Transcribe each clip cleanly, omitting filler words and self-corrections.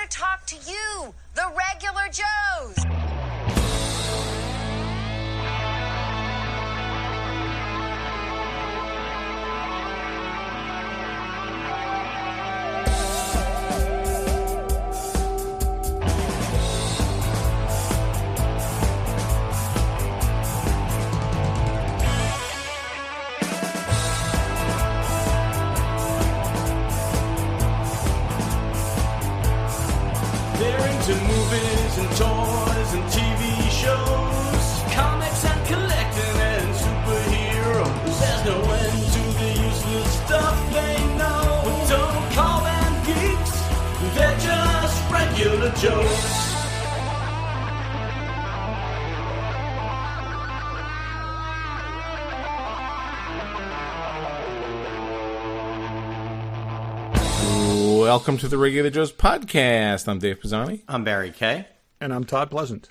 to talk to you, the regular Joes. To movies and toys and TV shows, comics and collecting and superheroes. There's no end to the useless stuff they know. But don't call them geeks, they're just regular Joes. Welcome to the Regular Joe's podcast. I'm Dave Pisani. I'm Barry Kay. And I'm Todd Pleasant.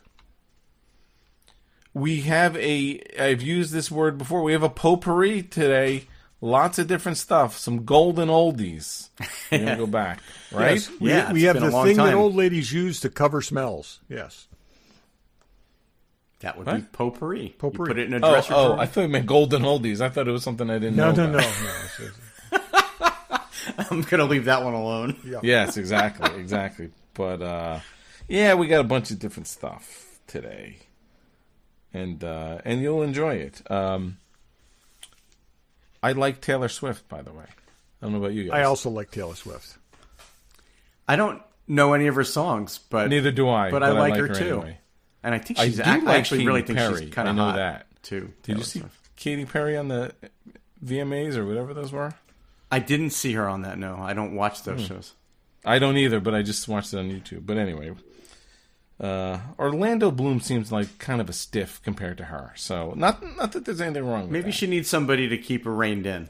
We have I've used this word before, we have a potpourri today. Lots of different stuff. Some golden oldies. We're going to go back, right? Yes, we have the thing that old ladies use to cover smells. Yes. That would be potpourri. Potpourri. You put it in a dresser drawer. I thought you meant golden oldies. I thought it was something I didn't know about. No. I'm going to leave that one alone. Yeah. Yes, exactly. But, yeah, we got a bunch of different stuff today. And you'll enjoy it. I like Taylor Swift, by the way. I don't know about you guys. I also like Taylor Swift. I don't know any of her songs, but neither do I. But I like her too. Anyway. And I think I she's actually really think she's kind of hot that too. Did you see Swift. Katy Perry on the VMAs or whatever those were? I didn't see her on that. No, I don't watch those shows. I don't either, but I just watched it on YouTube. But anyway, Orlando Bloom seems like kind of a stiff compared to her. So not that there's anything wrong with Maybe that. she needs somebody to keep her reined in.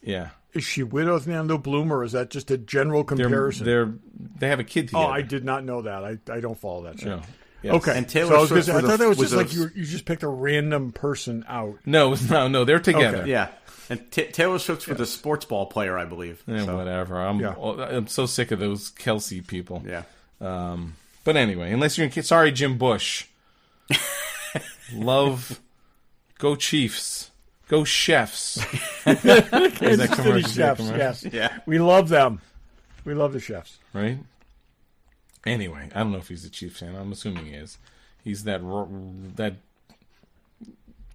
Yeah. Is she with Orlando Bloom, or is that just a general comparison? They have a kid together. Oh, I did not know that. I don't follow that show. No. Yes. Okay. And Taylor Swift I thought that was just like you just picked a random person out. No, they're together. Okay. Yeah. And Taylor Swift's with a sports ball player, I believe. Yeah, so. Whatever. I'm so sick of those Kelsey people. Yeah. But anyway, unless you're sorry, Jim Bush. Love, go Chiefs, go Chefs. Kansas City Chefs, yes. Yeah. We love them. We love the Chefs. Right? Anyway, I don't know if he's a Chiefs fan. I'm assuming he is. He's that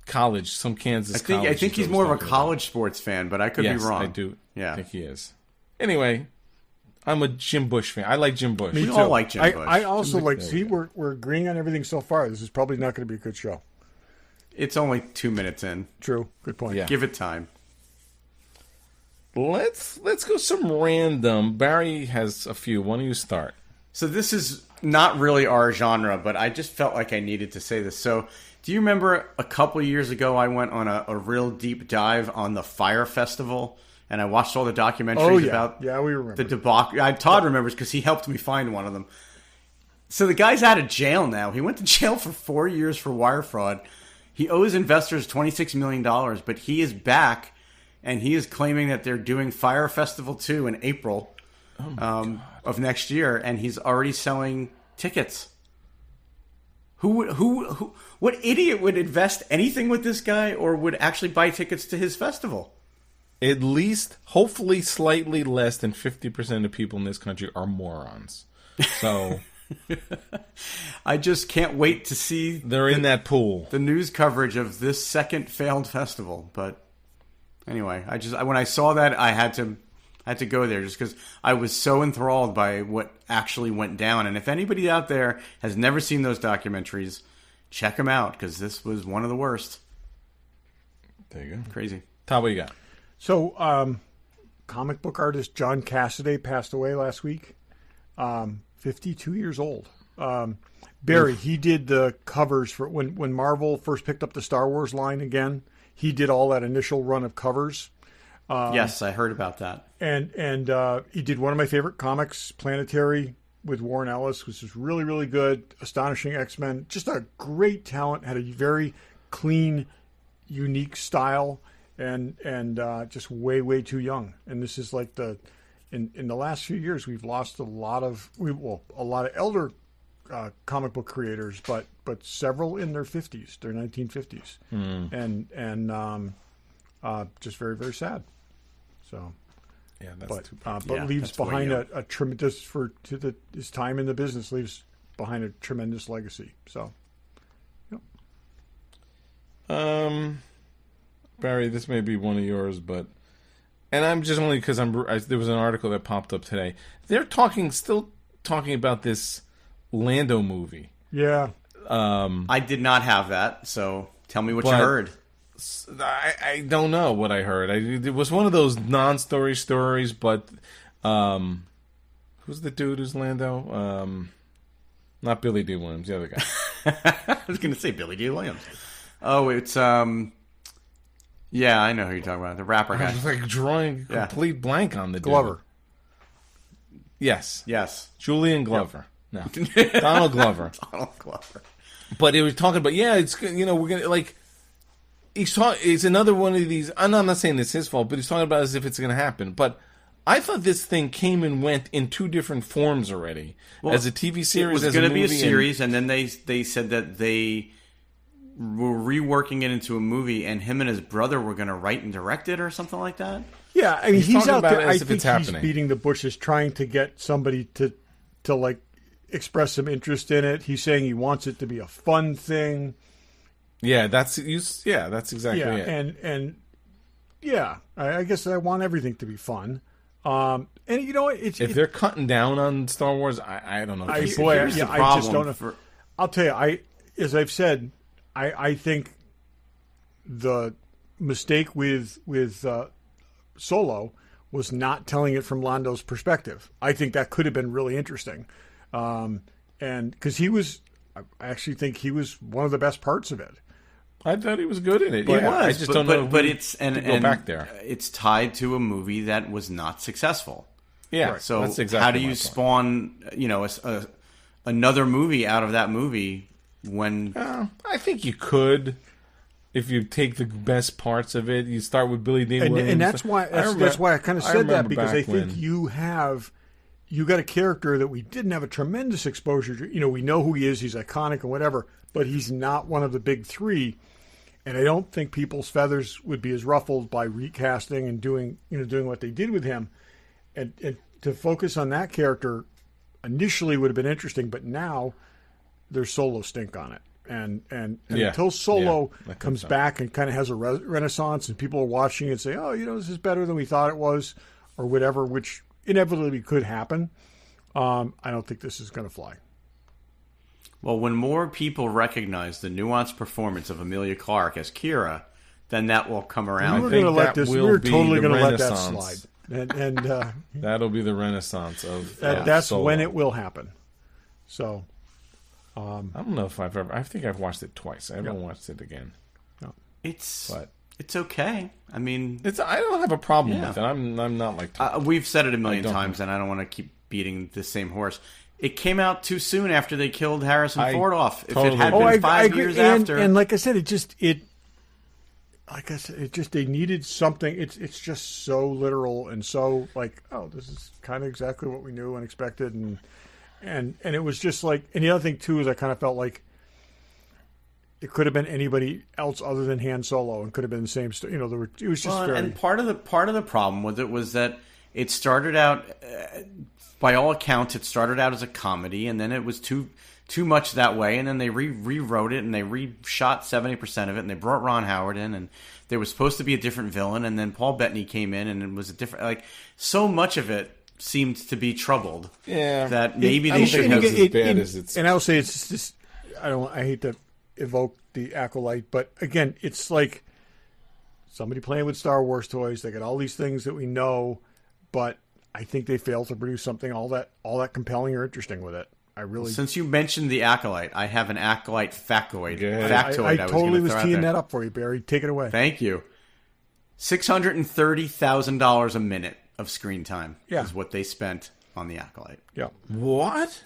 college, some Kansas college. I think he's more of a college sports fan, but I could be wrong. I do. Yeah. think he is. Anyway, I'm a Jim Bush fan. I like Jim Bush. We all like Jim Bush. I also like. See, we're agreeing on everything so far. This is probably not going to be a good show. It's only 2 minutes in. True. Good point. Yeah. Give it time. Let's go some random. Barry has a few. Why don't you start? So this is not really our genre, but I just felt like I needed to say this. So do you remember a couple of years ago I went on a real deep dive on the Fire Festival, and I watched all the documentaries about we remember. the debacle. Todd remembers because he helped me find one of them. So the guy's out of jail now. He went to jail for 4 years for wire fraud. He owes investors $26 million, but he is back, and he is claiming that they're doing Fire Festival 2 in April of next year, and he's already selling tickets. What idiot would invest anything with this guy or would actually buy tickets to his festival? At least, hopefully slightly less than 50% of people in this country are morons. So I just can't wait to see they're in that pool. The news coverage of this second failed festival. But anyway, when I saw that, I had to go there just because I was so enthralled by what actually went down. And if anybody out there has never seen those documentaries, check them out because this was one of the worst. There you go. Crazy. Todd, what you got? So, comic book artist John Cassaday passed away last week. 52 years old. Barry, he did the covers for when Marvel first picked up the Star Wars line again. He did all that initial run of covers. Yes, I heard about that. And he did one of my favorite comics, Planetary, with Warren Ellis, which is really, really good. Astonishing X-Men. Just a great talent. Had a very clean, unique style, and just way, way too young. And this is like the in the last few years, we've lost a lot of elder comic book creators, but several in their 50s, their 1950s, and just very, very sad. So, yeah, that's too bad. but leaves behind a tremendous his time in the business leaves behind a tremendous legacy. So, Barry, this may be one of yours, and I'm just only because there was an article that popped up today. They're still talking about this Lando movie. Yeah. I did not have that, so tell me what you heard. I don't know what I heard. It was one of those non-story stories, but who's the dude who's Lando? Not Billy D. Williams, the other guy. I was going to say Billy D. Williams. Oh, it's yeah, I know who you're talking about. The rapper guy. I was like drawing a complete blank on the dude. Glover. Yes. Julian Glover. Yep. No. Donald Glover. Donald Glover. But it was talking about, it's, we're going to, like, it's another one of these, I'm not saying it's his fault, but he's talking about it as if it's going to happen. But I thought this thing came and went in two different forms already. Well, as a TV series, it was going to be a series, and then they said that they were reworking it into a movie, and him and his brother were going to write and direct it or something like that. Yeah, I mean, he's out there. I think he's beating the bushes, trying to get somebody to like express some interest in it. He's saying he wants it to be a fun thing. Yeah, that's exactly it. And I guess I want everything to be fun. And you know, if they're cutting down on Star Wars, I don't know. I just don't know. I'll tell you, as I've said, I think the mistake with Solo was not telling it from Lando's perspective. I think that could have been really interesting, and because I actually think he was one of the best parts of it. I thought he was good in it. But I just don't know. But it's go back there. It's tied to a movie that was not successful. Yeah. Right. So that's exactly how do you spawn, another movie out of that movie when? I think you could, if you take the best parts of it. You start with Billy D. Williams, and that's why I kind of said that, because I think you got a character that we didn't have a tremendous exposure to. We know who he is; he's iconic and whatever, but he's not one of the big three. And I don't think people's feathers would be as ruffled by recasting and doing what they did with him. And to focus on that character initially would have been interesting, but now there's Solo stink on it. And until Solo comes back and kind of has a renaissance and people are watching it and say, oh, this is better than we thought it was, or whatever, which inevitably could happen, I don't think this is going to fly. Well, when more people recognize the nuanced performance of Emilia Clarke as Kira, then that will come around. We're totally going to let that slide. And that'll be the renaissance of that's Solo. When it will happen. So, I don't know if I think I've watched it twice. I haven't watched it again. No. It's okay. I mean, I don't have a problem with it. I'm not like we've said it a million times, and I don't want to keep beating the same horse. It came out too soon after they killed Harrison Ford off. If it had been 5 years after, and like I said, they needed something. It's just so literal and so like, oh, this is kind of exactly what we knew and expected, and it was just like. And the other thing too is I kind of felt like it could have been anybody else other than Han Solo, and could have been the same. It was just very. And part of the problem with it was that it started out. By all accounts, it started out as a comedy, and then it was too much that way, and then they rewrote it, and they reshot 70% of it, and they brought Ron Howard in, and there was supposed to be a different villain, and then Paul Bettany came in, and it was a different... Like, so much of it seemed to be troubled. Yeah. That maybe they should have... as bad as it's... And I'll say it's just... I hate to evoke the Acolyte, but again, it's like somebody playing with Star Wars toys. They got all these things that we know, but... I think they failed to produce something all that compelling or interesting with it. Since you mentioned the Acolyte, I have an Acolyte factoid. I totally was teeing that up for you, Barry. Take it away. Thank you. $630,000 a minute of screen time is what they spent on the Acolyte. Yeah. What?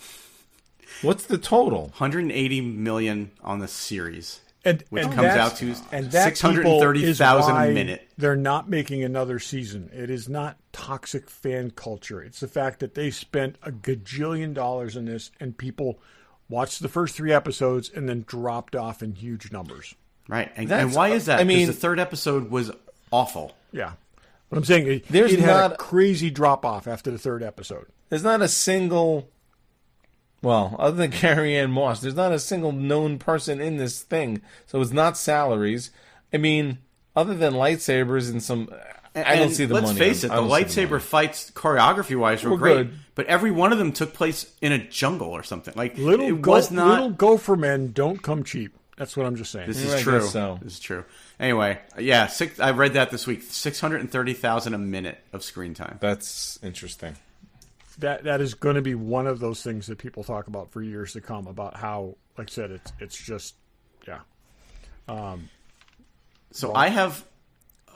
What's the total? $180 million on the series. which comes that's- out to and that 630,000 a minute. They're not making another season. It is not toxic fan culture. It's the fact that they spent a gajillion dollars in this, and people watched the first 3 episodes and then dropped off in huge numbers. Right. And why is that? I mean, because the 3rd episode was awful. Yeah. But I'm saying it There's had not- a crazy drop off after the 3rd episode. There's not a single, well, other than Carrie Ann Moss, there's not a single known person in this thing. So it's not salaries. I mean, other than lightsabers and some, I don't see the money. Let's face it, the lightsaber fights, choreography-wise, were great. good. But every one of them took place in a jungle or something. Like Little gopher men don't come cheap. That's what I'm just saying. This I is true. guess so. This is true. Anyway, yeah, I read that this week. 630,000 a minute of screen time. That's interesting. That is going to be one of those things that people talk about for years to come, about how, like I said, it's just, yeah. So I have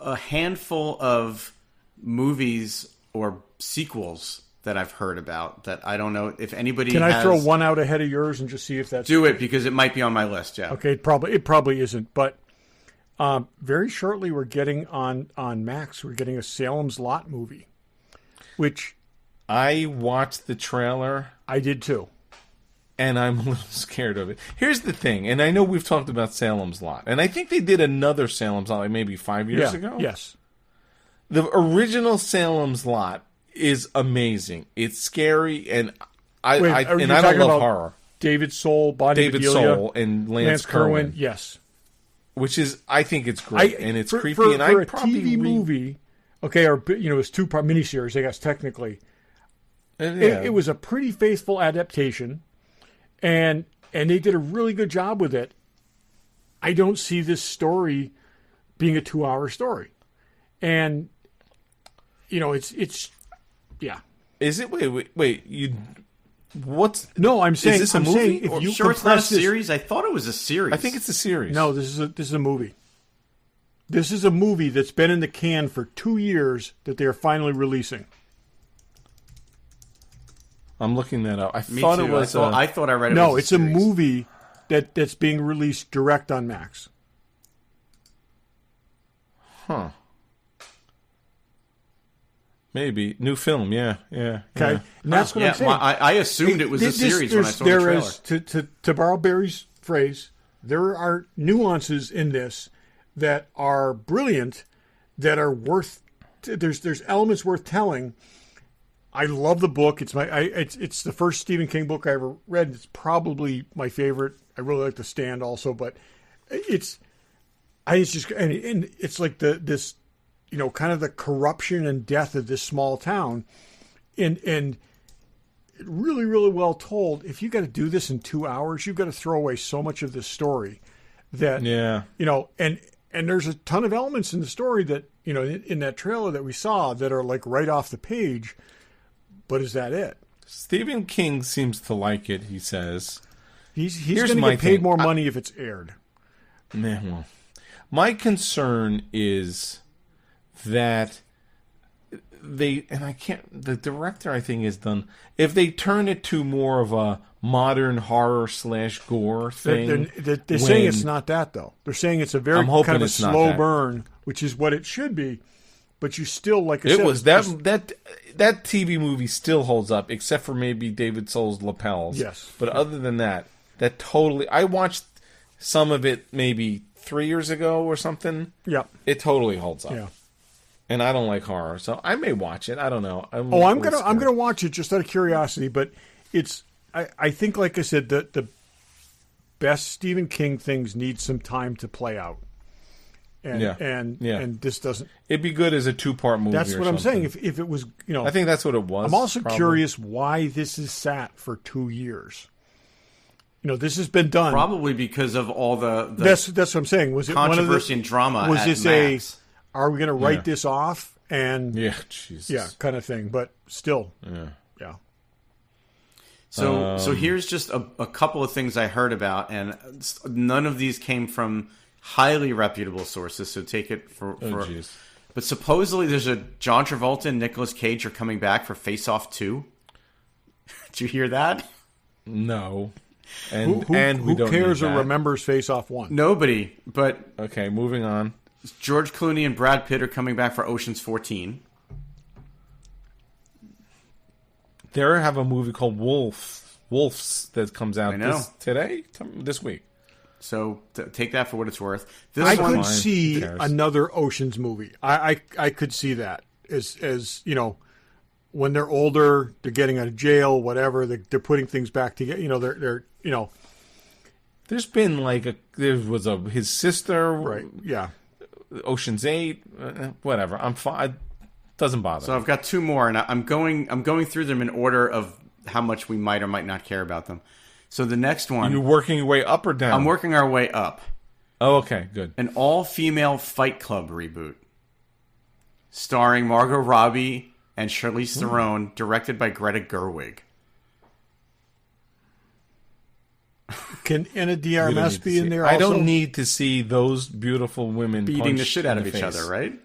a handful of movies or sequels that I've heard about that I don't know if anybody Can has... I throw one out ahead of yours and just see if that's... Do it, because it might be on my list, yeah. Okay, it probably isn't, but very shortly we're getting on Max, we're getting a Salem's Lot movie, which... I watched the trailer. I did too. And I'm a little scared of it. Here's the thing, and I know we've talked about Salem's Lot, and I think they did another Salem's Lot like maybe 5 years ago. Yes. The original Salem's Lot is amazing. It's scary, and I don't love horror. David Soul, David Soul, and Lance Kerwin. Yes. Which is, I think it's great, and it's creepy. For and a TV movie, okay, or it's 2-part miniseries, I guess technically. It was a pretty faithful adaptation, and they did a really good job with it. I don't see this story being a 2-hour story, and it's yeah. Is it? Wait. What's? No, I'm saying. Is this a movie? Saying if you Sure, it's not a compress this- series. I thought it was a series. I think it's a series. No, this is a movie. This is a movie that's been in the can for 2 years that they are finally releasing. I'm looking that up. I Me thought too. it was. I thought I read it. No, was it's a series. movie that's being released direct on Max. Huh. Maybe new film. Yeah. Okay, Yeah. and that's what I'm saying. I assumed it was a series when I saw the there trailer. is, to borrow Barry's phrase, there are nuances in this that are brilliant, that are worth. There's elements worth telling. I love the book. It's it's the first Stephen King book I ever read. It's probably my favorite. I really like The Stand also, but it's just and it's like this kind of the corruption and death of this small town, and really, really well told. If you got to do this in 2 hours, you've got to throw away so much of this story that and there's a ton of elements in the story that in that trailer that we saw that are like right off the page. But is that it? Stephen King seems to like it. He says he's going to get paid more money if it's aired. Man, well, my concern is that the director I think is done. If they turn it to more of a modern horror / gore thing, they're saying it's not that though. They're saying it's a very kind of a slow burn, which is what it should be. But you still, like I said, it was that TV movie still holds up, except for maybe David Soul's lapels. Yes, but other than that totally. I watched some of it maybe 3 years ago or something. Yeah, it totally holds up. Yeah, and I don't like horror, so I may watch it. I don't know. I'm gonna watch it just out of curiosity. But it's I think, like I said, the best Stephen King things need some time to play out. And this doesn't. It'd be good as a 2-part movie. That's what I'm saying. If it was, I think that's what it was. I'm also curious why this is sat for 2 years. This has been done probably because of all the that's what I'm saying. Was it controversy and drama? Was this Max. Are we going to write this off and Jesus. kind of thing? But still, yeah. So here's just a couple of things I heard about, and none of these came from highly reputable sources, so take it for but supposedly there's a John Travolta and Nicolas Cage are coming back for Face Off 2. Did you hear that? No. And Who and we don't cares need or that. remembers Face Off 1? Nobody, but Okay, moving on. George Clooney and Brad Pitt are coming back for Ocean's 14. They have a movie called Wolves that comes out I know. this week. So take that for what it's worth. This I one, could see Who cares? another Ocean's movie. I could see that as when they're older, they're getting out of jail, whatever. They're putting things back together. They're There's been there was his sister, right. Yeah. Ocean's 8, whatever. I'm fine. It doesn't bother So me. I've got two more, and I'm going through them in order of how much we might or might not care about them. So the next one, You're working your way up or down? I'm working our way up. Oh, okay, good. An all-female Fight Club reboot, starring Margot Robbie and Charlize Theron, directed by Greta Gerwig. Can Anna We don't DRMS need to be see in it. there? I also? don't need to see those beautiful women Beating the punched shit out in of the each face. other, right?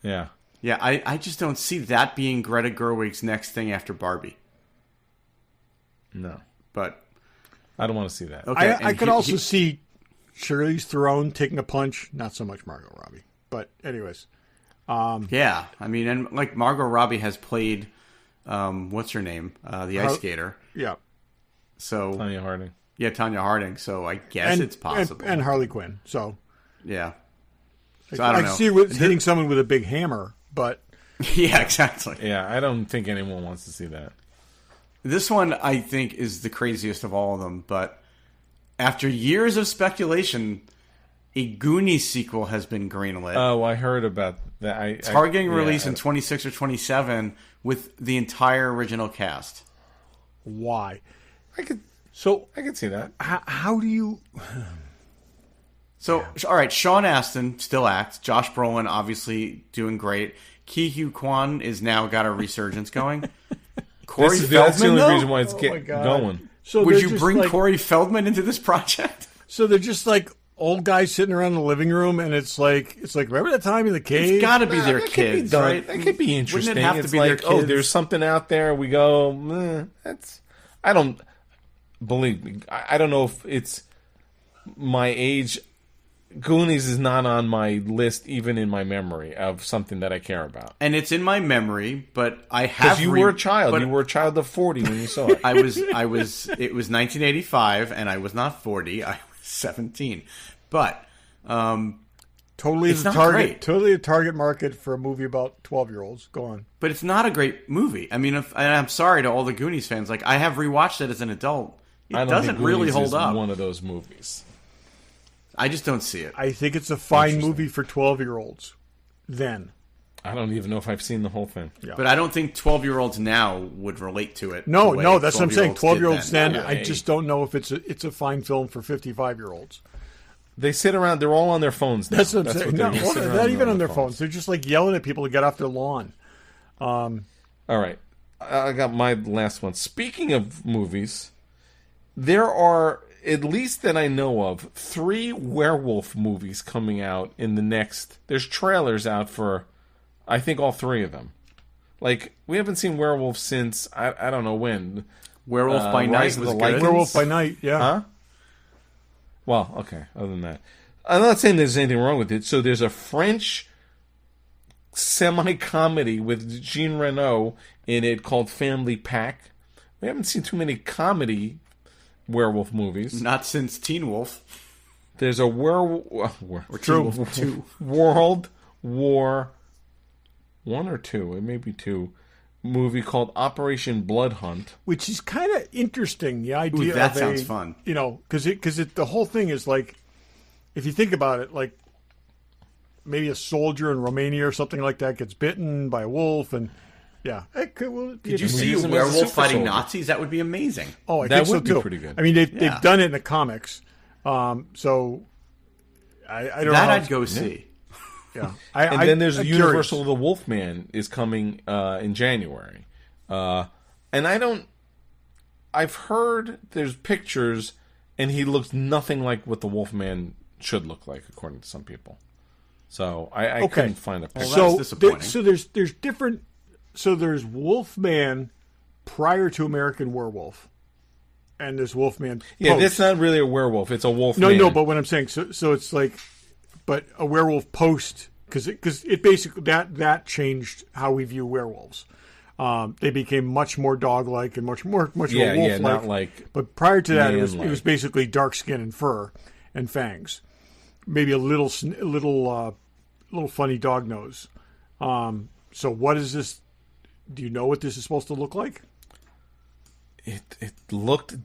Yeah. Yeah, I just don't see that being Greta Gerwig's next thing after Barbie. No, But I don't want to see that. okay, I and could also see Charlize Theron taking a punch. Not so much Margot Robbie, but anyways, yeah. I mean, and like Margot Robbie has played, what's her name, the ice skater. yeah, So Tanya Harding. yeah, Tanya Harding. So I guess it's possible. and Harley Quinn. So yeah. So I don't know. see hitting someone with a big hammer, but Yeah, exactly. Yeah, I don't think anyone wants to see that. This one, I think, is the craziest of all of them. But after years of speculation, a Goonies sequel has been greenlit. Oh, I heard about that. Targeting release in 26 or 27 with the entire original cast. why? I could see that. How do you? So, all right, Sean Astin still acts. Josh Brolin, obviously, doing great. Ki Hugh Kwan is now got a resurgence going. Corey That's the Feldman, only though? reason why it's Oh my God. going. So Would they're you just bring like, Corey Feldman into this project? So they're just like old guys sitting around the living room, and it's like remember that time in the cave? It's got to be their That could be kids, done. right? That could be interesting. Wouldn't it have It's to be like, their kids? oh, there's something out there. We go, that's. I don't believe me. I don't know if it's my age. Goonies is not on my list, even in my memory of something that I care about. And it's in my memory, but I have. Because you were a child. but You were a child of 40 when you saw it. I was. It was 1985, and I was not 40. I was 17. But Totally It's the not target. great. Totally a target market for a movie about 12-year-olds. Go on. but it's not a great movie. I mean, and I'm sorry to all the Goonies fans. Like, I have rewatched it as an adult. I It don't doesn't think really Goonies hold is up. one of those movies. I just don't see it. I think it's a fine Interesting. movie for 12-year-olds. Then. I don't even know if I've seen the whole thing. Yeah. But I don't think 12-year-olds now would relate to it. No, the way no, that's what I'm saying. 12-year-olds 12-year-olds did then. Yeah, I hey. just don't know if it's a fine film for 55-year-olds. They sit around. They're all on their phones now. That's what I'm saying. they're No, doing, sitting not around even on their phones. They're just like yelling at people to get off their lawn. All right. I got my last one. Speaking of movies, there are, at least that I know of, 3 werewolf movies coming out in the next... There's trailers out for, I think, all 3 of them. Like, we haven't seen werewolf since, I don't know when. Werewolf by Night Rise of was the good. Lycans? Werewolf by Night, yeah. Huh? Well, okay, other than that. I'm not saying there's anything wrong with it. So there's a French semi-comedy with Jean Reno in it called Family Pack. We haven't seen too many comedy werewolf movies. Not since Teen Wolf. There's a werewolf... Teen Wolf 2. World War 1 or 2, it may be 2, movie called Operation Blood Hunt. Which is kind of interesting, the idea that of sounds fun. You know, because the whole thing is like, if you think about it, like maybe a soldier in Romania or something like that gets bitten by a wolf, and yeah, it could. Well, Did you We see use a them as a werewolf super fighting soldier. Nazis? That would be amazing. Oh, I That think so would be too. pretty good. I mean, Yeah. they've done it in the comics, so I don't know. That how I'd go see. Yeah, And then there's I'm Universal curious. The Wolfman is coming in January. And I've heard there's pictures, and he looks nothing like what the Wolfman should look like, according to some people. So I Okay. couldn't find a picture. Well, that's disappointing. So there's different. So there's Wolfman prior to American Werewolf. and this Wolfman. Yeah, post. that's not really a werewolf. It's a wolf. No, but what I'm saying, so it's like, but a werewolf post, because it basically that changed how we view werewolves. They became much more dog-like and much more wolf-like. Yeah, not like. But prior to that, it was man-like. basically dark skin and fur and fangs, maybe a little funny dog nose. So what is this? Do you know what this is supposed to look like? It looked.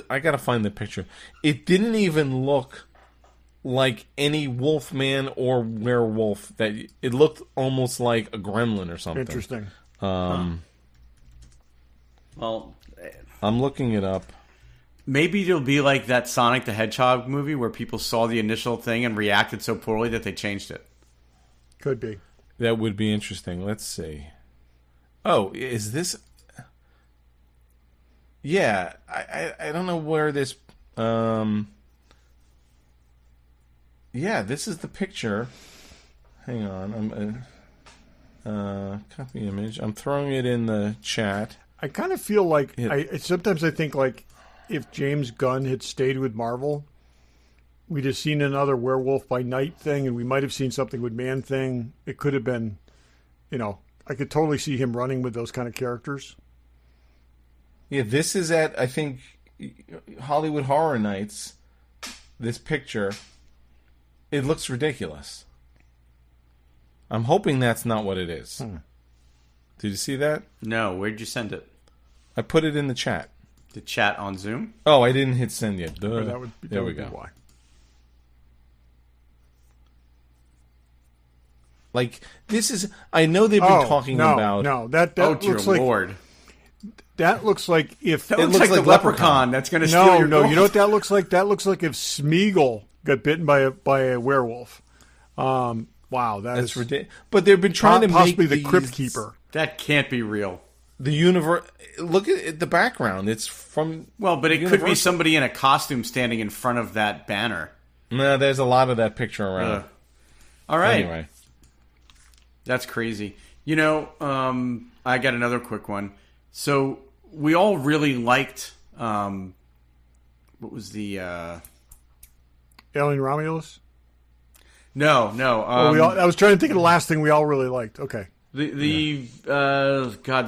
I gotta find the picture. It didn't even look like any wolfman or werewolf. That it looked almost like a gremlin or something. Interesting. Well, I'm looking it up. maybe it'll be like that Sonic the Hedgehog movie where people saw the initial thing and reacted so poorly that they changed it. Could be. That would be interesting. Let's see. Oh, is this? Yeah, I don't know where this. Yeah, this is the picture. Hang on, copy image. I'm throwing it in the chat. I kind of feel like Yeah. sometimes I think like if James Gunn had stayed with Marvel, we'd have seen another Werewolf by Night thing, and we might have seen something with Man Thing. It could have been, I could totally see him running with those kind of characters. Yeah, this is at, I think, Hollywood Horror Nights. This picture, it looks ridiculous. I'm hoping that's not what it is. Did you see that? No, where'd you send it? I put it in the chat. The chat on Zoom? Oh, I didn't hit send yet. Duh. That would be, there we be go. why. Like, this is... I know they've been talking about... No, that Oh, dear looks like... Lord. That looks like if... That looks like the leprechaun that's going to steal No, your no, gold. you know what that looks like? That looks like if Smeagol got bitten by a werewolf. Wow, That's ridiculous. But they've been trying to possibly make the these, Crypt Keeper. That can't be real. The universe... Look at the background. It's from... Well, but it could be somebody in a costume standing in front of that banner. No, there's a lot of that picture around. All right. Anyway. That's crazy. I got another quick one. So we all really liked... what was the... Alien Romulus? No. I was trying to think of the last thing we all really liked. Okay. The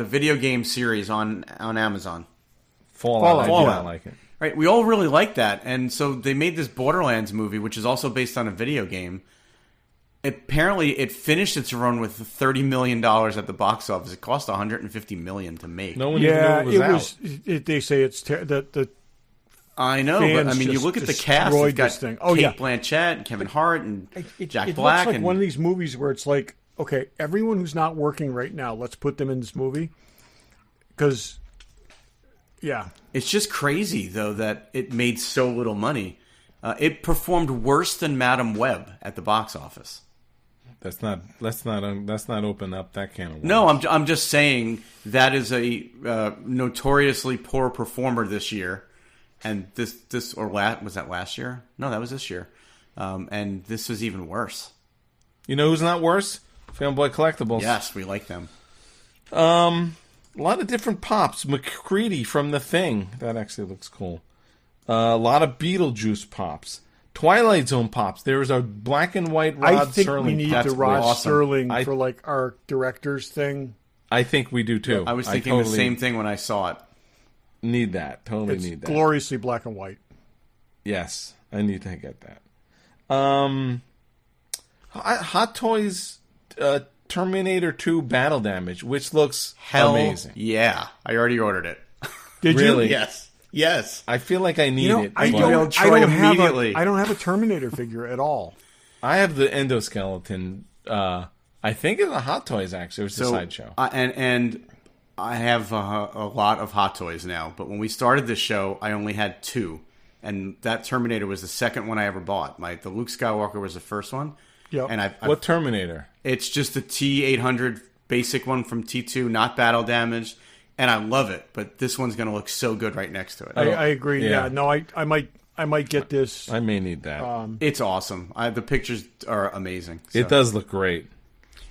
video game series on Amazon. Fallout. I do Fallout. not like it. Right, we all really liked that, and so they made this Borderlands movie, which is also based on a video game. Apparently, it finished its run with $30 million at the box office. It cost $150 million to make. No one even knew it was out. They say it's the I know, but I fans mean, you just look at the cast. destroyed You've got this thing. Oh, Kate yeah. Blanchett and Kevin Hart and Jack it Black. looks like and one of these movies where it's like, okay, everyone who's not working right now, let's put them in this movie. Because, yeah. It's just crazy, though, that it made so little money. It performed worse than Madam Web at the box office. Let's not open up that can of worms. No, I'm just saying that is a notoriously poor performer this year, and was that last year? No, that was this year, and this was even worse. You know who's not worse? Fanboy Collectibles. Yes, we like them. A lot of different pops. McCready from The Thing. That actually looks cool. A lot of Beetlejuice pops. Twilight Zone pops. There's a black and white Rod I think Serling. we need That's the Rod awesome. Serling for like our director's thing. I think we do too. I was thinking the same thing when I saw it. Need that. Totally It's need that. gloriously black and white. Yes, I need to get that. Hot Toys Terminator 2 Battle Damage, which looks amazing. Yeah, I already ordered it. Did Really? you? Yes. I feel like I need it. I but don't immediately. have a Terminator figure at all. I have the endoskeleton. I think it's a Hot Toys, actually. It was a sideshow. And I have a lot of Hot Toys now, but when we started this show, I only had 2. And that Terminator was the second one I ever bought. The Luke Skywalker was the first one. Yep. And What Terminator? It's just the T-800 basic one from T2, not battle damaged. And I love it, but this one's going to look so good right next to it. I agree. Yeah. Yeah. No, I might get this. I may need that. It's awesome. The pictures are amazing. So. It does look great.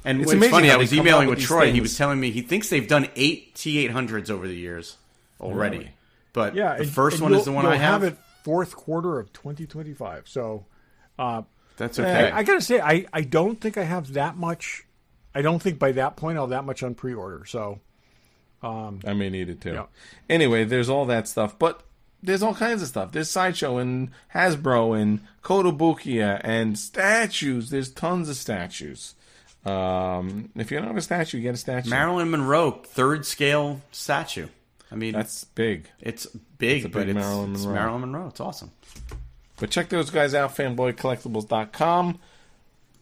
And It's it's amazing funny, how I they was come emailing up with with Troy. these He was things. telling me he thinks they've done 8 T-800s over the years already. Really? But Yeah, the and- first and one is the one you'll I have. it fourth quarter of 2025. So That's okay. I gotta say, I don't think I have that much. I don't think by that point I'll have that much on pre-order. So I may need it too. Yeah. Anyway, there's all that stuff, but there's all kinds of stuff. There's Sideshow and Hasbro and Kotobukiya and statues. There's tons of statues. If you don't have a statue, you get a statue. Marilyn Monroe, 3rd scale statue. I mean, That's big. it's big, It's a but big it's Marilyn it's Monroe. Marilyn Monroe. It's awesome. But check those guys out, fanboycollectibles.com.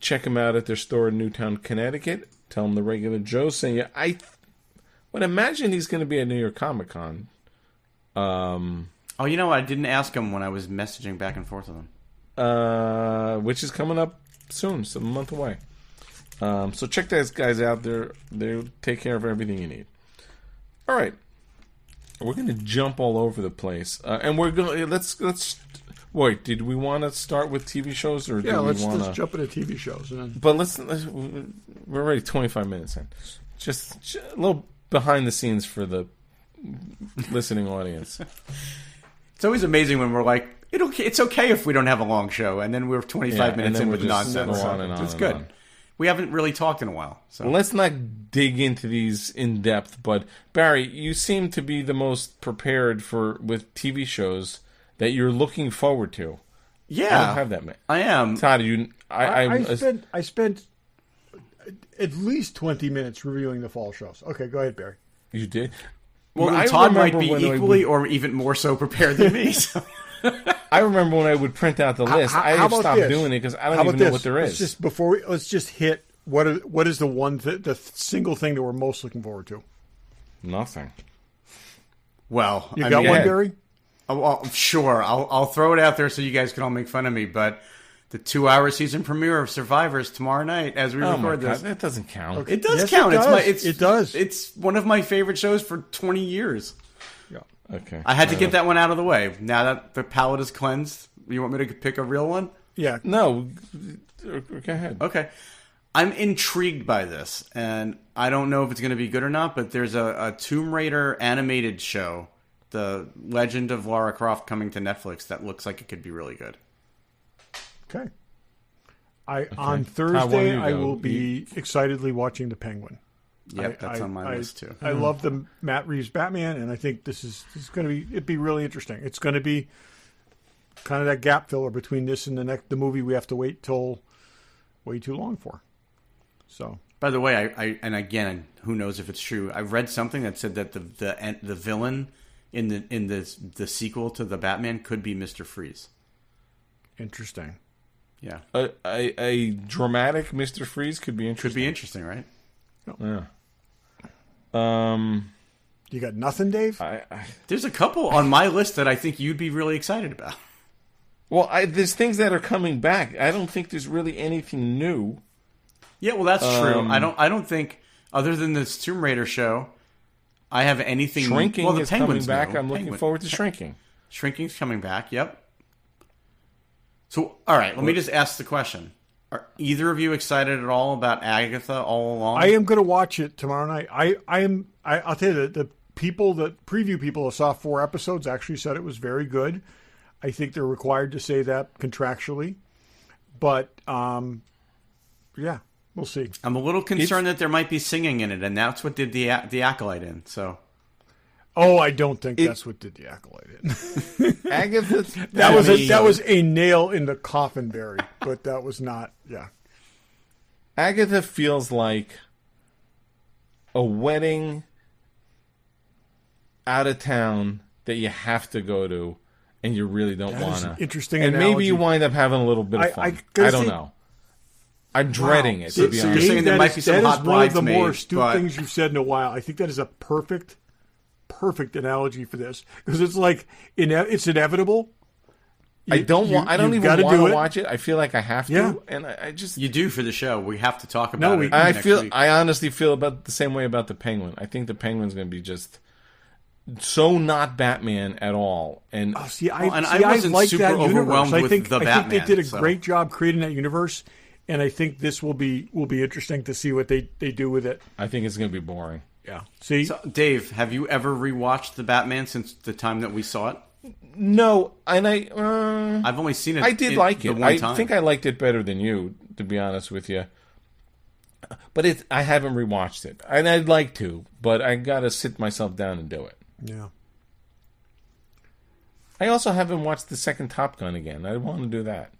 Check them out at their store in Newtown, Connecticut. Tell them the regular Joe sent you. I would imagine he's going to be at New York Comic Con. Oh, you know what? I didn't ask him when I was messaging back and forth with him. Which is coming up soon, so a month away. So check those guys out. They take care of everything you need. All right, we're going to jump all over the place, and we're going to let's. Wait, did we want to start with TV shows, or do we let's want to jump into TV shows and then. But let's we're already 25 minutes in. Just a little behind the scenes for the listening audience. It's always amazing when we're like, it's okay if we don't have a long show, and then we're 25 minutes in with nonsense. On and on It's and good. on. We haven't really talked in a while. So Well, let's not dig into these in depth, but Barry, you seem to be the most prepared with TV shows that you're looking forward to. yeah, I don't have that many. I am. Todd, you I spent at least 20 minutes reviewing the fall shows. Okay, go ahead, Barry. you did. Well, I Todd might remember be when I equally or even more so prepared than me. So. I remember when I would print out the list. I How have about stopped this? doing it because I don't How even about know this? what there is. Let's just hit what is the single thing that we're most looking forward to. Nothing. Well, You I got mean, one, Barry? Well, sure. I'll throw it out there so you guys can all make fun of me. But the 2-hour season premiere of Survivors tomorrow night as we Oh my record God, this. that doesn't count. It does Yes, count. it It's does. my. It does. It's one of my favorite shows for 20 years. Yeah. Okay. I had to get that one out of the way. Now that the palate is cleansed, you want me to pick a real one? Yeah. No, go ahead. Okay. I'm intrigued by this, and I don't know if it's going to be good or not, but there's a Tomb Raider animated show, The Legend of Lara Croft, coming to Netflix that looks like it could be really good. Okay. On Todd, why Thursday, don't you I go? will be excitedly watching The Penguin. Yep, that's on my list too. I love the Matt Reeves Batman, and I think this is going to be. It'd be really interesting. It's going to be kind of that gap filler between this and the movie we have to wait till way too long for. So By the way, I and again, who knows if it's true? I read something that said that the villain in the sequel to the Batman could be Mr. Freeze. interesting. Yeah, A dramatic Mr. Freeze could be could interesting. be interesting, right? Yeah. You got nothing, Dave? There's a couple on my list that I think you'd be really excited about. Well, there's things that are coming back. I don't think there's really anything new. Yeah, well, that's true. I don't think other than this Tomb Raider show, I have anything. Shrinking well, the is coming Penguin's back. new. I'm looking Penguin. forward to Shrinking. Shrinking's coming back. Yep. So, all right, let me just ask the question: are either of you excited at all about Agatha All Along? I am going to watch it tomorrow night. I'll tell you the preview people who saw 4 episodes actually said it was very good. I think they're required to say that contractually, but yeah, we'll see. I'm a little concerned that there might be singing in it, and that's what did the Acolyte in. So, Oh, I don't think that's what did the Acolyte in. Agatha. that was a nail in the coffin, Barry, but that was not. Yeah, Agatha feels like a wedding out of town that you have to go to, and you really don't That is want an to. interesting and analogy. maybe you wind up having a little bit of fun. I don't know. I'm dreading it, to be So honest. you're saying there might be some hot That is one of the more bridesmaids, astute but- things you've said in a while. I think that is a perfect analogy for this because it's like it's inevitable. I don't even you've want gotta to do it. watch it. I feel like I have to, Yeah. and I just. you do for the show. We have to talk about it. I next feel. week. I honestly feel about the same way about the Penguin. I think the Penguin's going to be just so not Batman at all, and Oh, see, Well, and I I wasn't like super that universe. overwhelmed I with think the I think Batman, they did a so. great job creating that universe, and I think this will be interesting to see what they do with it. I think it's going to be boring. Yeah. See, So, Dave, have you ever rewatched the Batman since the time that we saw it? No, and I've only seen it. I did like the it. one I time. think I liked it better than you, to be honest with you. But I haven't rewatched it, and I'd like to, but I gotta sit myself down and do it. yeah. I also haven't watched the second Top Gun again. I want to do that.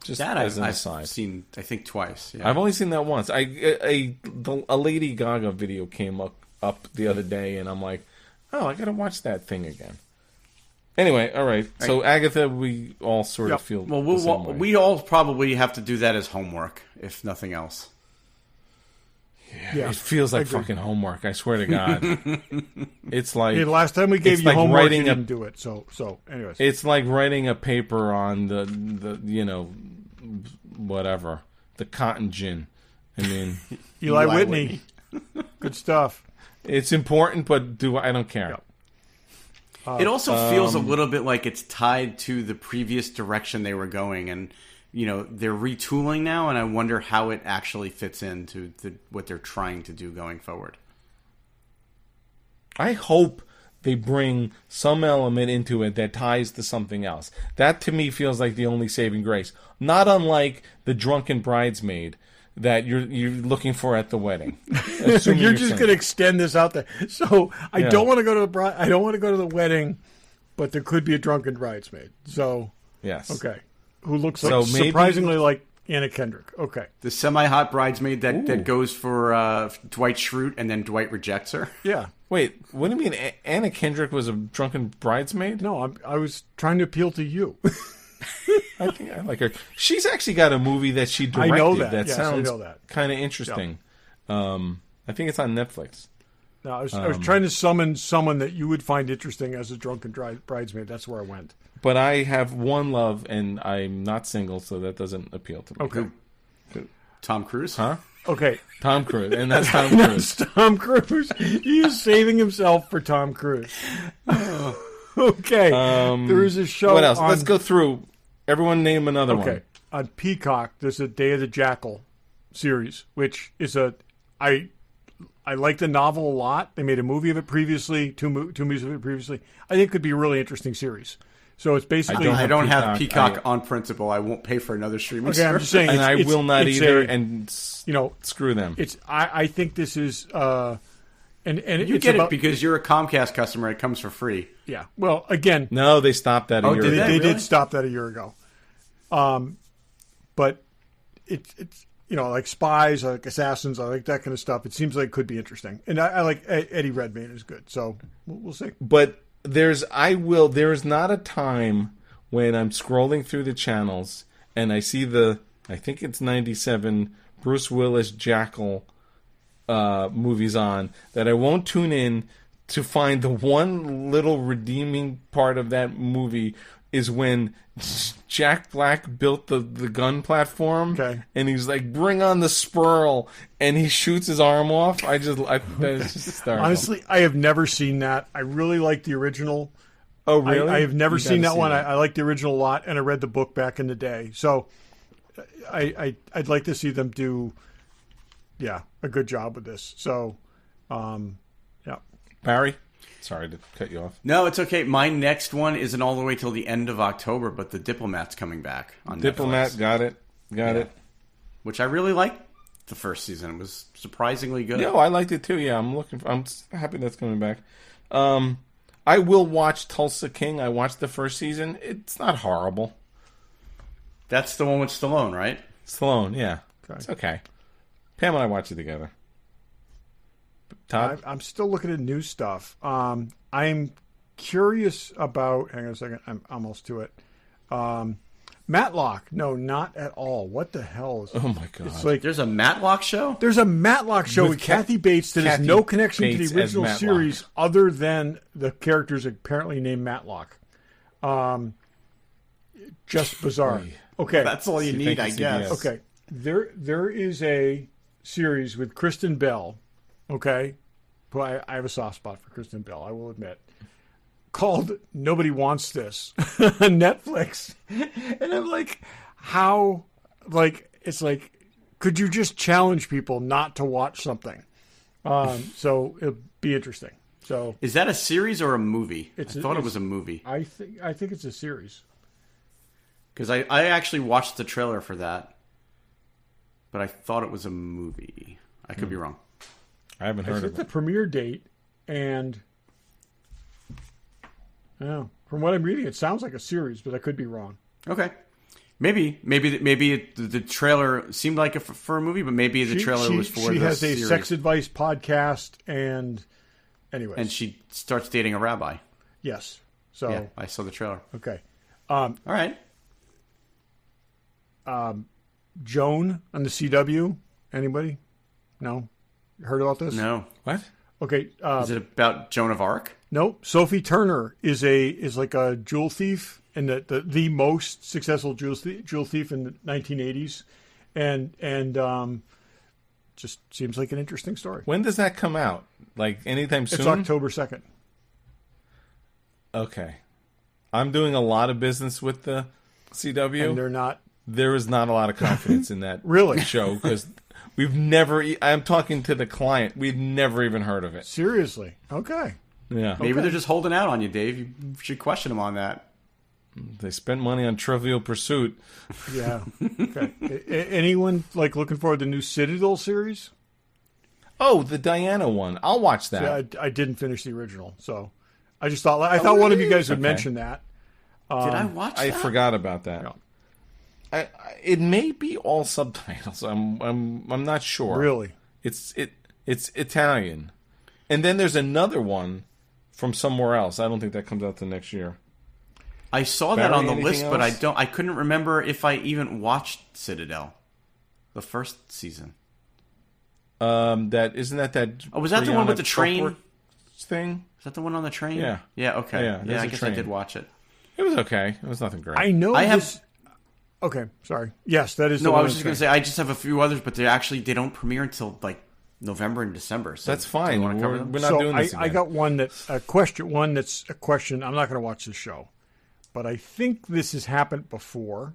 Just that as an I've aside. seen, I think, twice. Yeah. I've only seen that once. A Lady Gaga video came up the other day, and I'm like, oh, I gotta watch that thing again. Anyway, all right. So Agatha, we all sort of feel Well, the same way. we all probably have to do that as homework, if nothing else. Yeah. It feels like fucking homework. I swear to God. It's like Hey, last time we gave it's you like homework, writing you a- didn't do it. So anyways. it's like writing a paper on the you know whatever the cotton gin. I mean, Eli Whitney. Good stuff. it's important, but I don't care. Yep. It also feels a little bit like it's tied to the previous direction they were going, and they're retooling now, and I wonder how it actually fits into what they're trying to do going forward. I hope they bring some element into it that ties to something else. That to me feels like the only saving grace. Not unlike the drunken bridesmaid that you're looking for at the wedding. Assuming You're just single. going to extend this out there. So I Yeah. don't want to go to I don't want to go to the wedding, but there could be a drunken bridesmaid. So Yes. okay, who looks So like maybe- surprisingly like Anna Kendrick. Okay, The semi-hot bridesmaid Ooh. that goes for Dwight Schrute, and then Dwight rejects her. yeah. Wait, what do you mean Anna Kendrick was a drunken bridesmaid? No, I was trying to appeal to you. I think I like her. She's actually got a movie that she directed I know that. Yes, I sounds know that. kind of interesting. I think it's on Netflix. No, I was trying to summon someone that you would find interesting as a drunken bridesmaid. That's where I went. But I have one love, and I'm not single, so that doesn't appeal to me. Okay. Tom Cruise? Huh? Okay. Tom Cruise, and that's Tom Cruise. Tom Cruise. He is saving himself for Tom Cruise. Okay. There is a show. What else? on- Let's go through. Everyone name another Okay. one. On Peacock, there's a Day of the Jackal series, which is I like the novel a lot. They made a movie of it previously, two movies of it previously. I think it could be a really interesting series. So it's basically I don't have Peacock. Peacock on principle. I won't pay for another streaming Okay, I'm service. just saying, And I will not it's either, a- and screw them. It's I think this is and You it's get about, it because you're a Comcast customer. It comes for free. yeah. Well, again, No, they stopped that a year did ago. they really? did stop that a year ago. But it's like spies, I like assassins, I like that kind of stuff. It seems like it could be interesting, and I like Eddie Redmayne is good. So we'll see. But there's not a time when I'm scrolling through the channels and I see I think it's 97 Bruce Willis Jackal movies on that I won't tune in to find the one little redeeming part of that movie is when Jack Black built the gun platform, Okay. and he's like, "Bring on the Spurl," and he shoots his arm off. That is just hysterical. Honestly, I have never seen that. I really like the original. Oh, really? I have never You seen gotta that see one. that. I like the original a lot, and I read the book back in the day. So I'd like to see them do, a good job with this. So, yeah. Barry, sorry to cut you off. No, it's okay. My next one isn't all the way till the end of October, but The Diplomat's coming back on Diplomat, Netflix, got it. which I really liked the first season. It was surprisingly good. No, I liked it too. Yeah, I'm happy that's coming back. I will watch Tulsa King. I watched the first season. It's not horrible. That's the one with Stallone, right? Stallone, yeah, Okay. it's okay. Pam and I watch it together. Todd, I'm still looking at new stuff. I'm curious about. Hang on a second. I'm almost to it. Matlock. No, not at all. What the hell is? oh my god, It's like There's a Matlock show? there's a Matlock show with, With Kathy Bates that has Kathy no connection to Bates the as original Matlock. series other than the characters apparently named Matlock. Just bizarre. Okay. That's all you See, need, thank I you, guess. CBS. Okay. There is a series with Kristen Bell. Okay. Well, I have a soft spot for Kristen Bell, I will admit. Called Nobody Wants This on Netflix. And I'm like, how? Like, it's like, could you just challenge people not to watch something? So it'll be interesting. So Is that a series or a movie? I It's thought it it's- was a movie. I think it's a series. Because I actually watched the trailer for that. But I thought it was a movie. I could be wrong. I haven't I heard set of the it. premiere date, and from what I'm reading, it sounds like a series, but I could be wrong. Okay. Maybe the trailer seemed like it for a movie, but maybe the trailer was for she the has series. a sex advice podcast, and anyways, And she starts dating a rabbi. yes. So Yeah, I saw the trailer. okay, All right. Joan on the CW. Anybody? No, heard about this? No. What? Okay. Is it about Joan of Arc? Nope. Sophie Turner is like a jewel thief, and the most successful jewel thief in the 1980s, and just seems like an interesting story. When does that come out? Like anytime soon? It's October 2nd. Okay. I'm doing a lot of business with the CW. And they're not There is not a lot of confidence in that Really? show because we've never. I'm talking to the client. We've never even heard of it. seriously. Okay. Yeah, Maybe they're just holding out on you, Dave. You should question them on that. they spent money on Trivial Pursuit. Yeah. Okay. Anyone like looking forward to the new Citadel series? Oh, the Diana one. I'll watch that. Yeah, I didn't finish the original, so I just thought one of you guys would Okay. mention that. Did I watch that? I forgot about that. Yeah. It may be all subtitles. I'm not sure. Really? It's Italian, and then there's another one from somewhere else. I don't think that comes out till next year. I saw that Barry, on the anything list, but else? I couldn't remember if I even watched Citadel, the first season. That isn't that. Oh, was that the one with Brianna the train? Topor thing? Is that the one on the train? Yeah. Yeah. Okay. Yeah, Yeah. there's I a guess train. I did watch it. It was okay. It was nothing great. I know I have- this. Okay, sorry. Yes, that is. No, the I one was I'm just going to saying. say I just have a few others, but they don't premiere until like November and December. So That's do you fine. wanna cover We're them? not So doing this I again. got one that's a question. One that's a question. I'm not going to watch this show, but I think this has happened before.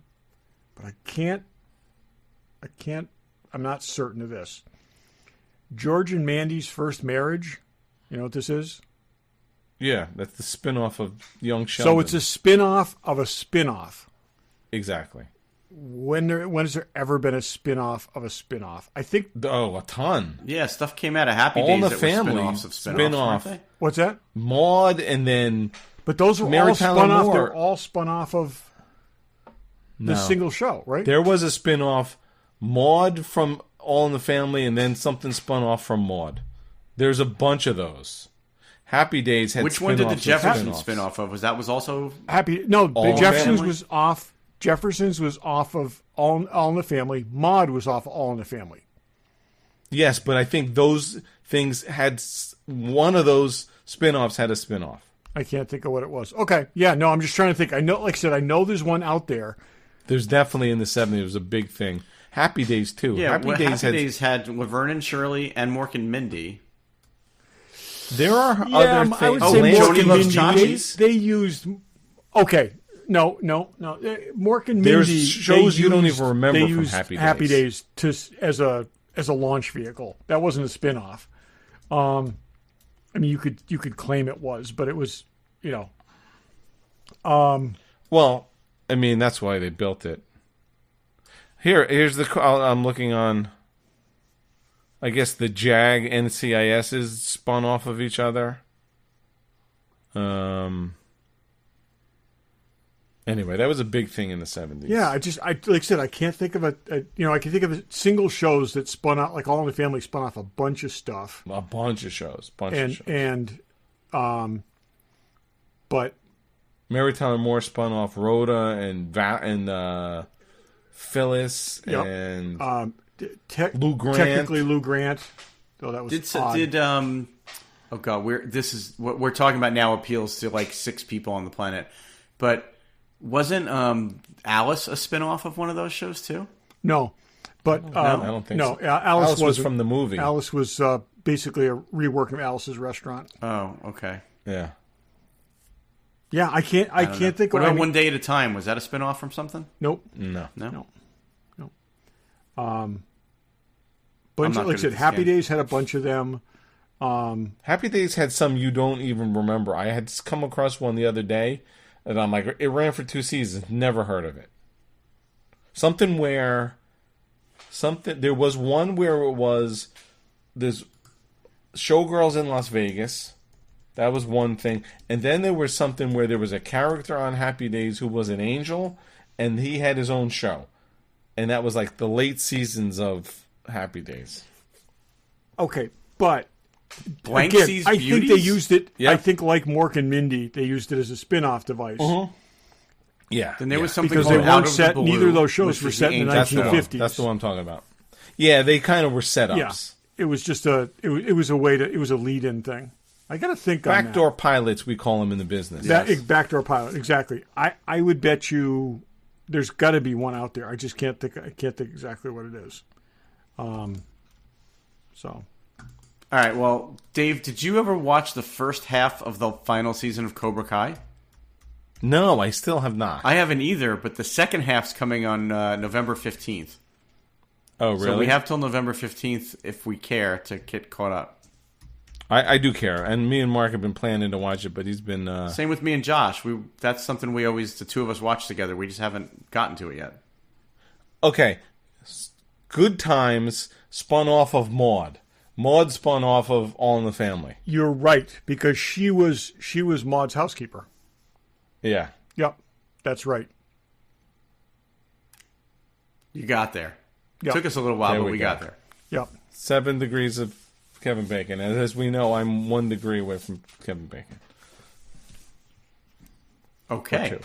But I can't. I'm not certain of this. George and Mandy's first marriage. You know what this is? Yeah, that's the spin-off of Young Sheldon. So it's a spin-off of a spin-off. Exactly. When has there ever been a spin-off of a spin-off? I think. Oh, a ton. Yeah, stuff came out of Happy All Days in the that Family were spin-offs of spin-offs. spin-off. weren't they? What's that? Maude, and then But those were Mary all Tyler spun off. Moore. They're all spun off of the No. single show, right? there was a spin-off, Maude from All in the Family, and then something spun off from Maude. There's a bunch of those. Happy Days had Which one did the spin-offs of Jeffersons spin-offs. spin off of? Was also The Jeffersons Family? was off. Jeffersons was off of All in the Family. Maude was off of All in the Family. Yes, but I think those things had one of those spin-offs had a spin-off. I can't think of what it was. Okay, yeah, no, I'm just trying to think. I know, like I said, I know there's one out there. There's definitely in the 70s it was a big thing. Happy Days too. Happy Days had Laverne and Shirley and Mork and Mindy. There are other things. I would Oh, say Lance Mork Joni and Loves Mindy. Chachis? They used. Okay, no. Mork and There's Mindy. shows they you don't used- even remember they from used Happy Days. as a launch vehicle. That wasn't a spin-off. I mean, you could claim it was, but it was, Well, I mean that's why they built it. Here's the. I'm looking on. I guess the JAG NCIS is spun off of each other. Anyway, that was a big thing in the 70s. Yeah, like I said, I can't think of I can think of single shows that spun out, like All in the Family spun off a bunch of stuff, A bunch of shows. but Mary Tyler Moore spun off Rhoda and Phyllis Yep. and Lou Grant. Technically Lou Grant, though that was odd. Oh God, what we're talking about now appeals to like 6 people on the planet, but wasn't Alice a spinoff of one of those shows too? No, but I don't think so. Alice was wasn't- from the movie. Alice was basically a rework of Alice's Restaurant. Oh, okay. Yeah. Yeah, I can't think What of about One Day at a Time? Was that a spinoff from something? Nope. No. No. Bunch not of, like I good said, at this Happy game. Days had a bunch of them. Happy Days had some you don't even remember. I had come across one the other day, and I'm like, it ran for 2 seasons. Never heard of it. There was one where it was there's showgirls in Las Vegas. That was one thing. And then there was something where there was a character on Happy Days who was an angel, and he had his own show. And that was like the late seasons of Happy Days. Okay, but Blank again, Seas I Beauties? think they used it. Yep. I think like Mork and Mindy, they used it as a spin-off device. Yeah. Then there was something Because called they Out weren't of the set. Blue, Neither of those shows which were was set in the Angel Show. 1950s. That's the one I'm talking about. Yeah, they kind of were setups. Yeah, it was just it was a way to. It was a lead-in thing. I got to think on Backdoor pilots, we call them in the business. Backdoor pilot, exactly. I would bet you there's got to be one out there. I just can't think. I can't think exactly what it is. So. All right, well, Dave, did you ever watch the first half of the final season of Cobra Kai? No, I still have not. I haven't either, but the second half's coming on November 15th. Oh, really? So we have till November 15th, if we care, to get caught up. I do care, and me and Mark have been planning to watch it, but he's been... Same with me and Josh. That's something we always, the two of us, watch together. We just haven't gotten to it yet. Okay. Good Times spun off of Maude. Maude spun off of All in the Family. You're right, because she was Maude's housekeeper. Yeah. Yep, that's right. You got there. Yep. Took us a little while, There but we we go. got there. Yep. 7 degrees of Kevin Bacon. And as we know, I'm 1 degree away from Kevin Bacon. Okay. Or 2.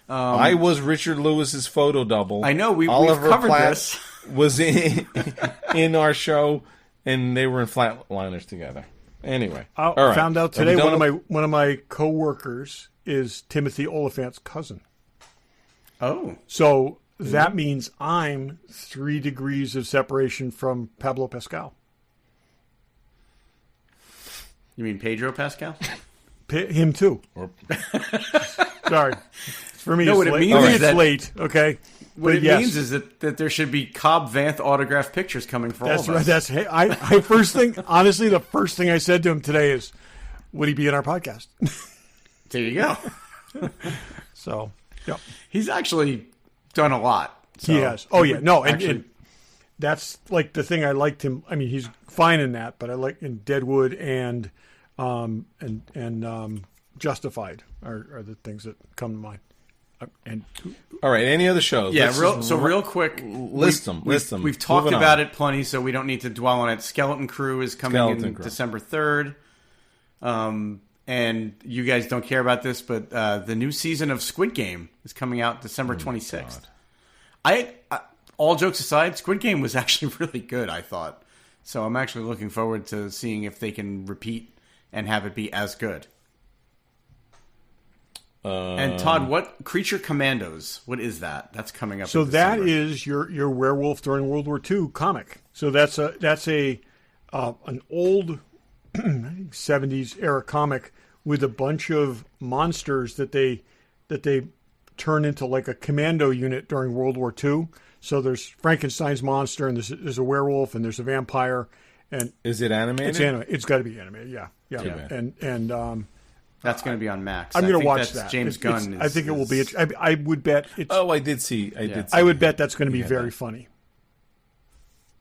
I was Richard Lewis's photo double. I know, we've covered Platt this. Was in our show, and they were in Flatliners together. Anyway, all right. Found out Are we today done one of my coworkers is Timothy Oliphant's cousin. Oh. So that means I'm 3 degrees of separation from Pablo Pascal. You mean Pedro Pascal? Him too. Sorry. For me, No, it's what it late. means For me, is it's that- late. Okay. What But it yes, means is that there should be Cobb Vanth autographed pictures coming for that's all of right. us. That's hey. I first thing, honestly, the first thing I said to him today is, "Would he be in our podcast?" There you go. So, yep. He's actually done a lot. So He has. Oh yeah, no, and, actually- and that's like the thing I liked him. I mean, he's fine in that, but I like in Deadwood and Justified are the things that come to mind. And All right. Any other shows? Yeah, Let's real quick. list them. We've talked Moving about on. it plenty, so we don't need to dwell on it. Skeleton Crew is coming Skeleton in Crew. December 3rd. And you guys don't care about this, but the new season of Squid Game is coming out December 26th. I all jokes aside, Squid Game was actually really good, I thought. So I'm actually looking forward to seeing if they can repeat and have it be as good. And Todd, what Creature Commandos? What is that? That's coming up. so in that December. is your werewolf during World War II comic. So that's an old 70s era comic with a bunch of monsters that they turn into like a commando unit during World War II. So there's Frankenstein's monster, and there's a werewolf, and there's a vampire, and Is it animated? it's animated. It's got to be animated, yeah. Too bad. And That's going to be on Max. I'm I going to think watch that's that. James Gunn. I think it will be. I would bet it's. Oh, I did see. I did. See I would bet that's going to be Yeah, very that- funny.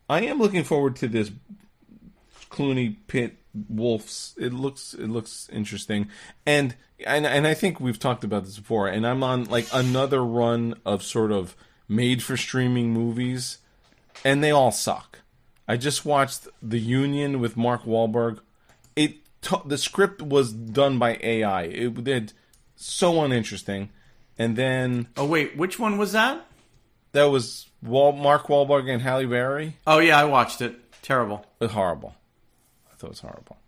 I am looking forward to this Clooney Pitt Wolves. It looks interesting, and I think we've talked about this before. And I'm on like another run of sort of made for streaming movies, and they all suck. I just watched The Union with Mark Wahlberg. The script was done by AI. It's so uninteresting, and then Oh wait, which one was that? that was Mark Wahlberg and Halle Berry. Oh yeah, I watched it. Terrible. It was horrible. I thought it was horrible.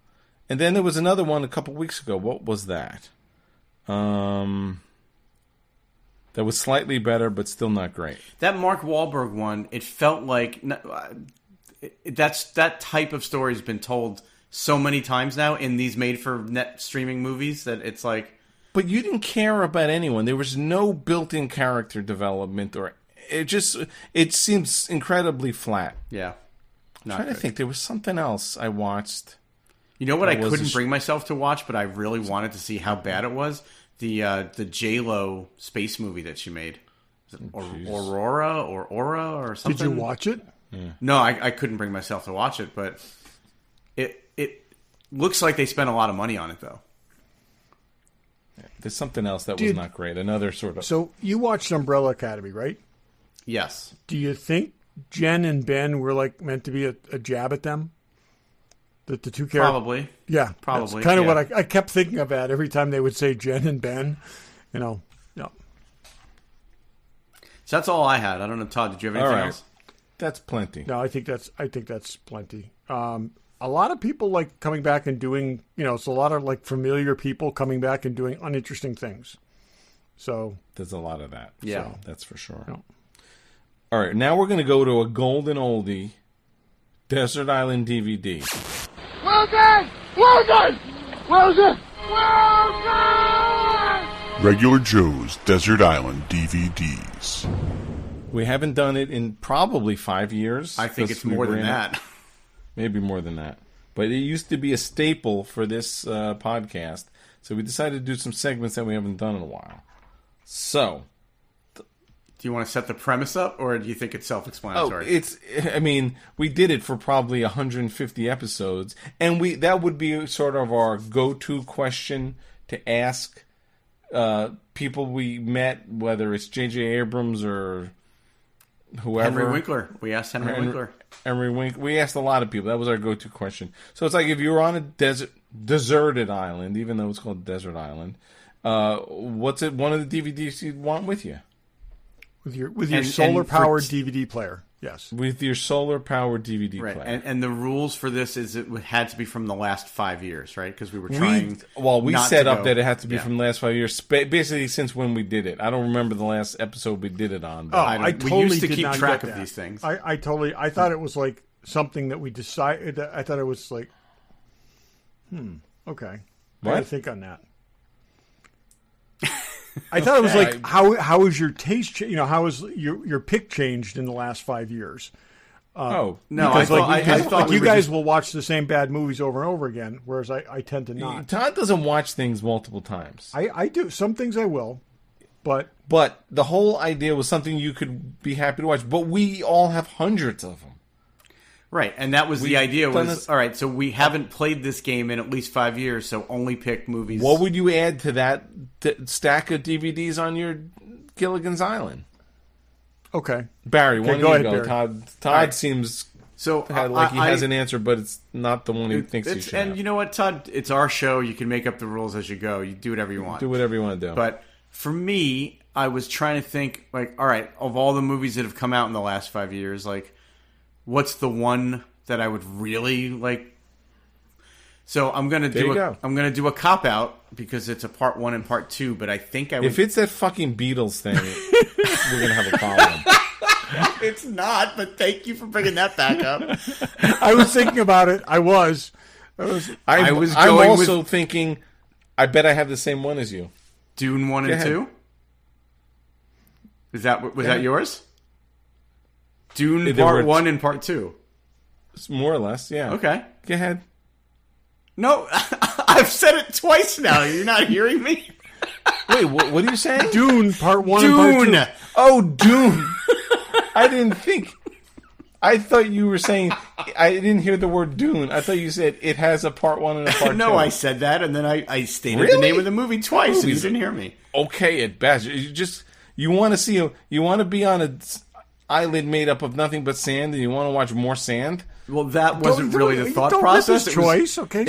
And then there was another one a couple weeks ago. What was that? That was slightly better, but still not great. That Mark Wahlberg one, it felt like that type of story has been told so many times now in these made-for-net streaming movies that it's like... But you didn't care about anyone. There was no built-in character development, or it seems incredibly flat. Yeah. I'm trying to think. There was something else I watched. You know what I That was couldn't bring myself to watch, but I really wanted to see how bad it was? The J-Lo space movie that she made. Is it Aurora or Aura or something? Did you watch it? No, I couldn't bring myself to watch it, but it looks like they spent a lot of money on it, though. There's something else that was not great. Another sort of... So you watched Umbrella Academy, right? Yes. Do you think Jen and Ben were like meant to be a jab at them? That the two characters... Probably. Yeah. Probably. That's kind of what I kept thinking of that every time they would say Jen and Ben. You know, yeah. So that's all I had. I don't know, Todd, did you have anything else? That's plenty. No, I think that's plenty. A lot of people like coming back and doing, it's a lot of like familiar people coming back and doing uninteresting things. So there's a lot of that. Yeah, so that's for sure. Yeah. All right, now we're going to go to a golden oldie, Desert Island DVD. Wilson! Wilson! Wilson! Wilson! Regular Joe's Desert Island DVDs. We haven't done it in probably 5 years. I think it's more than that. Maybe more than that. But it used to be a staple for this podcast. So we decided to do some segments that we haven't done in a while. So, do you want to set the premise up, or do you think it's self-explanatory? We did it for probably 150 episodes, and that would be sort of our go-to question to ask people we met, whether it's J.J. Abrams or whoever. Henry Winkler. We asked Henry Winkler. We asked a lot of people. That was our go-to question. So it's like if you were on a deserted island, even though it's called Desert Island, what's it? One of the DVDs you'd want with you? With your solar-powered DVD player, yes. With your solar-powered DVD player. And the rules for this is it had to be from the last 5 years, right? Because we were trying. We set up that it had to be from the last 5 years, basically since when we did it. I don't remember the last episode we did it on. But we used to keep track of these things. I thought it was like something that we decided. I thought it was like, okay. I got to think on that. I thought it was like, how is your taste? How is your pick changed in the last 5 years? No, because I thought you guys will watch the same bad movies over and over again, whereas I tend to not. Todd doesn't watch things multiple times. I do. Some things I will, but the whole idea was something you could be happy to watch. But we all have hundreds of them. Right, and that was the idea was, all right, so we haven't played this game in at least 5 years, so only pick movies. What would you add to that stack of DVDs on your Gilligan's Island? Okay. Barry, why don't you go? Barry. Todd seems like he has an answer, but it's not the one he thinks he should And have. you know what, Todd? It's our show. You can make up the rules as you go. You do whatever you want. Do whatever you want to do. But for me, I was trying to think, like, all right, of all the movies that have come out in the last 5 years, like, what's the one that I would really like? So I'm gonna do a cop out because it's a part 1 and part 2. But I think I would. If it's that fucking Beatles thing, we're gonna have a problem. It's not. But thank you for bringing that back up. I was thinking about it. I'm also thinking. I bet I have the same one as you. Dune 1 and 2. Was that yours? Dune part 1 and part 2. More or less, yeah. Okay. Go ahead. No, I've said it twice now. You're not hearing me? Wait, what are you saying? Dune part 1 Dune. and part 2. Oh, Dune. I didn't think. I thought you were saying. I didn't hear the word Dune. I thought you said it has a part 1 and a part 2. No, I said that, and then I stated the name of the movie twice, and you didn't hear me. Okay, at best. You want to see. You want to be on an island made up of nothing but sand, and you want to watch more sand. Well, that wasn't really the thought process. It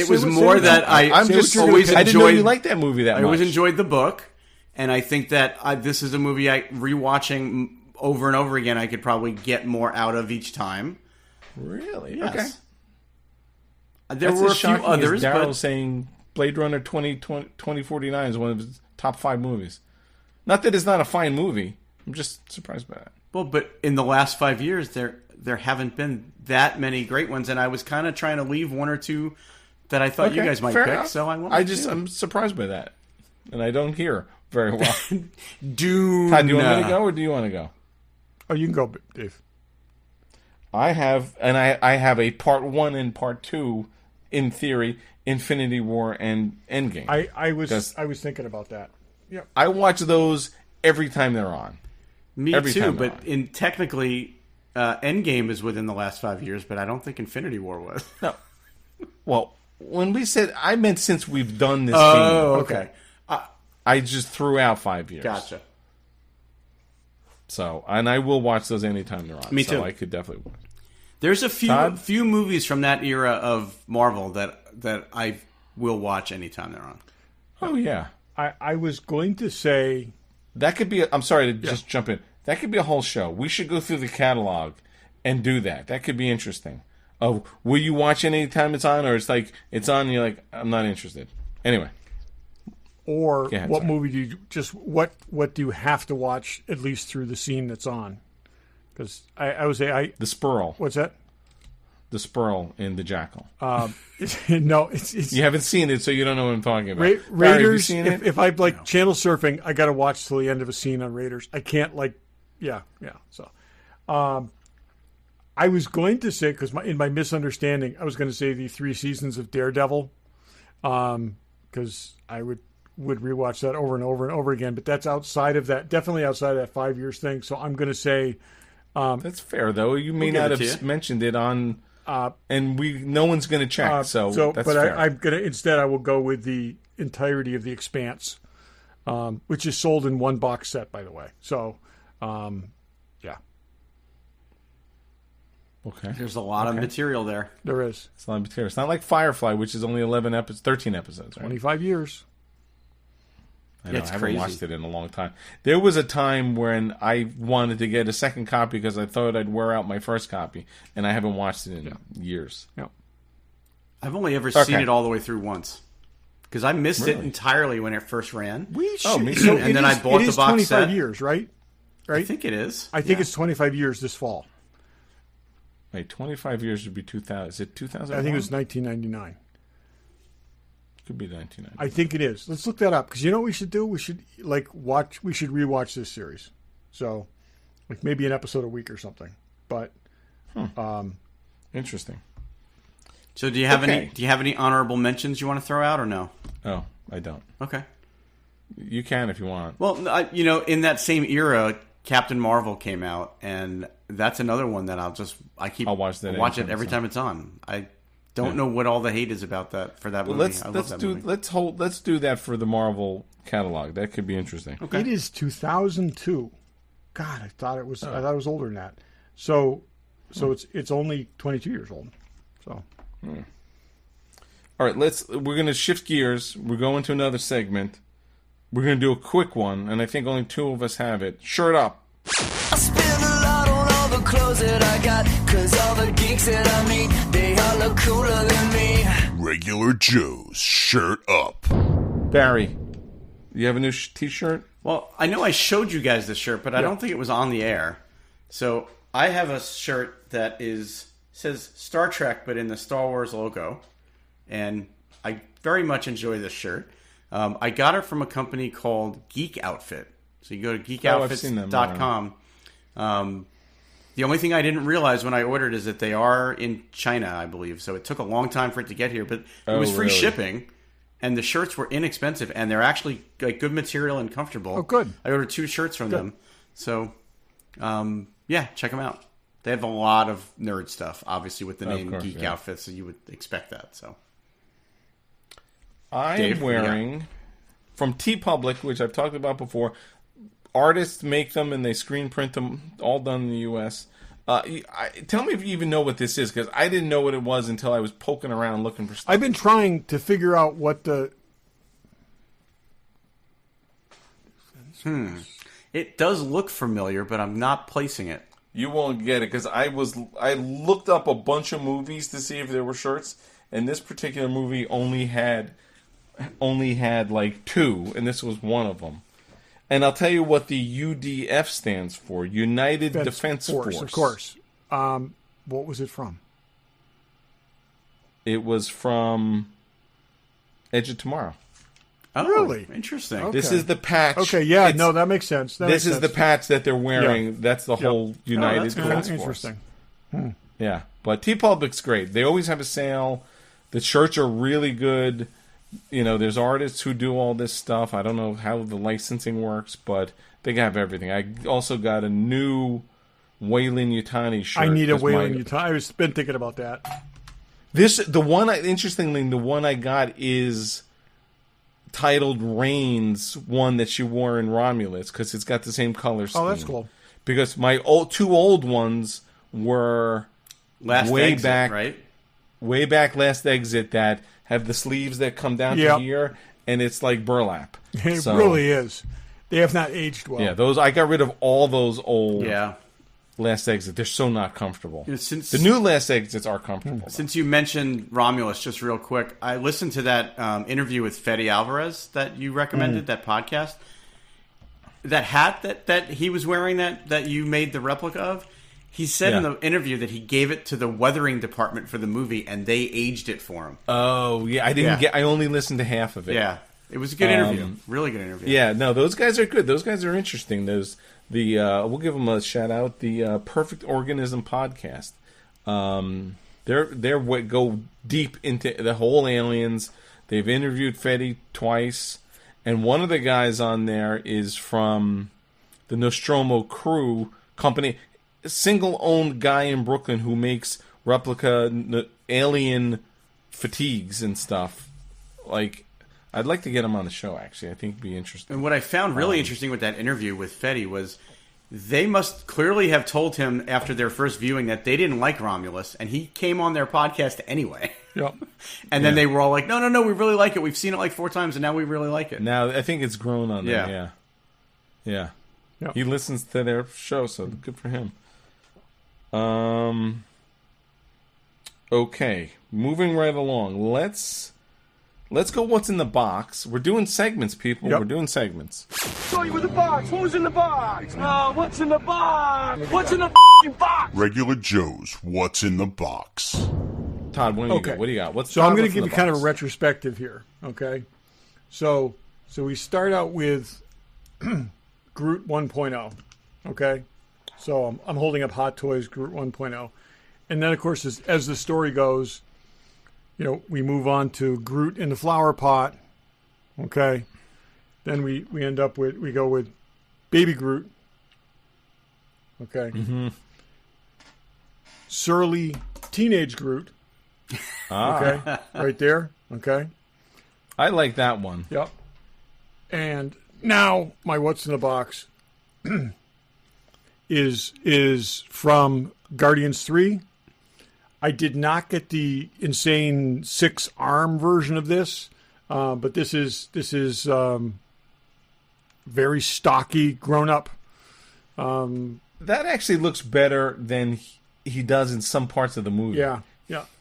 was more that I'm just always enjoyed. I didn't know you liked that movie that much. I always enjoyed the book, and I think that this is a movie rewatching over and over again. I could probably get more out of each time. Really? Yes. Okay. There were a few others, Daryl but saying Blade Runner 2049 is one of his top 5 movies. Not that it's not a fine movie. I'm just surprised by that. Well, but in the last 5 years, there haven't been that many great ones, and I was kind of trying to leave one or two that I thought you guys might pick. Enough. So I'm surprised by that, and I don't hear very well. Dune. Todd, do you want me to go, or do you want to go? Oh, you can go, Dave. I have a part 1 and part 2 in theory, Infinity War and Endgame. I was thinking about that. Yeah, I watch those every time they're on. Me Every too, time but technically, Endgame is within the last 5 years, but I don't think Infinity War was. No. Well, when we said, I meant since we've done this Oh, theme. okay. I just threw out 5 years. Gotcha. So, and I will watch those anytime they're on. Me too. So I could definitely watch. There's a Todd? few movies from that era of Marvel that I will watch anytime they're on. Oh, yeah. I was going to say That could be, I'm sorry to just jump in. That could be a whole show. We should go through the catalog and do that. That could be interesting. Oh, will you watch it anytime it's on, or it's like, it's on and you're like, I'm not interested. Anyway. Or ahead, what sorry. movie do you what do you have to watch at least through the scene that's on? Because I would say The Spurl. what's that? The Spurl in The Jackal. No, it's You haven't seen it, so you don't know what I'm talking about. Raiders. Barry, have you seen it? If I'm like channel surfing, I got to watch till the end of a scene on Raiders. I can't yeah. So, I was going to say, because in my misunderstanding, I was going to say the 3 seasons of Daredevil, because I would rewatch that over and over and over again. But that's outside of that, definitely outside of that 5 years thing. So I'm going to say, That's fair, though. You may We'll not give it have to you. mentioned it on, and no one's going to check. So that's but fair. I'm gonna instead I will go with the entirety of The Expanse, which is sold in one box set, by the way. So, yeah, Okay. There's a lot of material there. there is It's a lot of material. It's not like Firefly, which is only 13 episodes, right? 25 years. I know, It's I haven't crazy. watched it in a long time. There was a time when I wanted to get a second copy because I thought I'd wear out my first copy, and I haven't watched it in years. Yeah. I've only ever seen Okay. it all the way through once. Because I missed it Really? entirely when it first ran. We Oh, should, me so too. And it then I is- bought it the is box 25 set. years, right? I Right. think it is. I think Yeah. it's 25 years this fall. Wait, 25 years would be 2000. Is it 2000? I think it was 1999. Could be 1990. I think it is. Let's look that up, because you know what we should do? We should we should rewatch this series. So, like maybe an episode a week or something. But Interesting. So do you have Okay. any honorable mentions you want to throw out or no? Oh, I don't. Okay. You can if you want. Well, in that same era, Captain Marvel came out, and that's another one that I'll watch that watch it anytime every it's time it's on. I don't know what all the hate is about that for that Well, movie. I love that movie. let's do that for the Marvel catalog. That could be interesting. Okay. it is 2002. God, I thought it was older than that. So it's only 22 years old. So All right, we're going to shift gears. We're going to another segment. We're going to do a quick one, and I think only 2 of us have it. Shirt up. I spend a lot on all the clothes that I got, 'cause all the geeks that I meet, they all look cooler than me. Regular Joe's Shirt Up. Barry, you have a new T-shirt? Well, I know I showed you guys this shirt, but I don't think it was on the air. So I have a shirt that says Star Trek, but in the Star Wars logo, and I very much enjoy this shirt. I got it from a company called Geek Outfit. So you go to geekoutfits.com. The only thing I didn't realize when I ordered is that they are in China, I believe. So it took a long time for it to get here, but it was free really? shipping. And the shirts were inexpensive, and they're actually like good material and comfortable. Oh, good. I ordered 2 shirts from them. So, check them out. They have a lot of nerd stuff, obviously, with the name course, Geek yeah. Outfits, so you would expect that. So, I Dave, am wearing, from TeePublic, which I've talked about before. Artists make them, and they screen print them, all done in the U.S. Tell me if you even know what this is, because I didn't know what it was until I was poking around looking for stuff. I've been trying to figure out what the it does look familiar, but I'm not placing it. You won't get it, because I looked up a bunch of movies to see if there were shirts, and this particular movie only had like 2, and this was one of them. And I'll tell you what the UDF stands for: United Defense Force. Of course. What was it from? It was from Edge of Tomorrow. Oh, Really? Interesting. Okay. This is the patch. Okay, yeah, It's- no, that makes sense. This is the patch that they're wearing. Yeah. That's the whole United that's cool. Defense Force. Interesting. Yeah, but TeePublic's great. They always have a sale. The shirts are really good. You know, there's artists who do all this stuff. I don't know how the licensing works, but they have everything. I also got a new Wayland Yutani shirt. I need a Wayland Yutani. I was been thinking about that. Interestingly, the one I got is titled Reigns, one that she wore in Romulus, because it's got the same color scheme. Oh, that's cool. Because my two old ones were Last Exit, right? Way back Last Exit that have the sleeves that come down to here, and it's like burlap. It really is. They have not aged well. Yeah, I got rid of all those old Last Exit. They're so not comfortable. The new Last Exits are comfortable. Since you mentioned Romulus, just real quick, I listened to that interview with Fede Alvarez that you recommended, that podcast. That hat that he was wearing that you made the replica of, he said in the interview that he gave it to the weathering department for the movie, and they aged it for him. Oh, yeah. I only listened to half of it. Yeah. It was a good interview. Really good interview. Yeah, no, those guys are good. Those guys are interesting. We'll give them a shout out. The Perfect Organism podcast. They're what go deep into the whole aliens. They've interviewed Fede twice, and one of the guys on there is from the Nostromo crew company, a single-owned guy in Brooklyn who makes replica alien fatigues and stuff. Like, I'd like to get him on the show, actually. I think it'd be interesting. And what I found really interesting with that interview with Fede was they must clearly have told him after their first viewing that they didn't like Romulus, and he came on their podcast anyway. Yep. And then they were all like, no, we really like it. We've seen it like 4 times, and now we really like it. Now, I think it's grown on them, yeah. Yep. He listens to their show, so good for him. Okay, moving right along. Let's go what's in the box. We're doing segments, people. Yep. We're doing segments. Show you in the box. Who's in the box? What's in the box? What's in the f***ing box? Regular Joe's What's in the Box. Todd, what do you got? I'm going to give you kind of a retrospective here, okay? So we start out with Groot 1.0, okay? So I'm holding up Hot Toys Groot 1.0. And then, of course, as the story goes, you know, we move on to Groot in the flower pot, okay? Then we end up we go with Baby Groot, okay? Mm-hmm. Surly Teenage Groot, okay? Right there, okay? I like that one. Yep. And now my what's in the box is from Guardians 3. I did not get the insane 6-arm version of this, but this is very stocky, grown up. That actually looks better than he does in some parts of the movie. Yeah.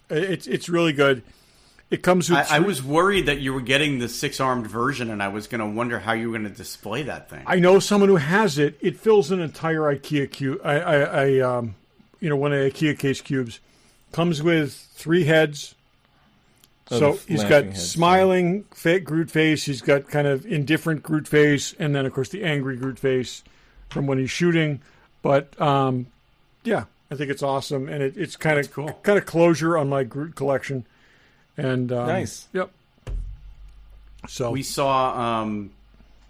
It's really good. It comes with. I was worried that you were getting the 6-armed version, and I was going to wonder how you were going to display that thing. I know someone who has it. It fills an entire IKEA cube. One of the IKEA case cubes. Comes with 3 heads. So he's got smiling fake Groot face. He's got kind of indifferent Groot face, and then of course the angry Groot face from when he's shooting. But I think it's awesome, and it's kind of cool, kind of closure on my Groot collection. And nice. Yep. So we saw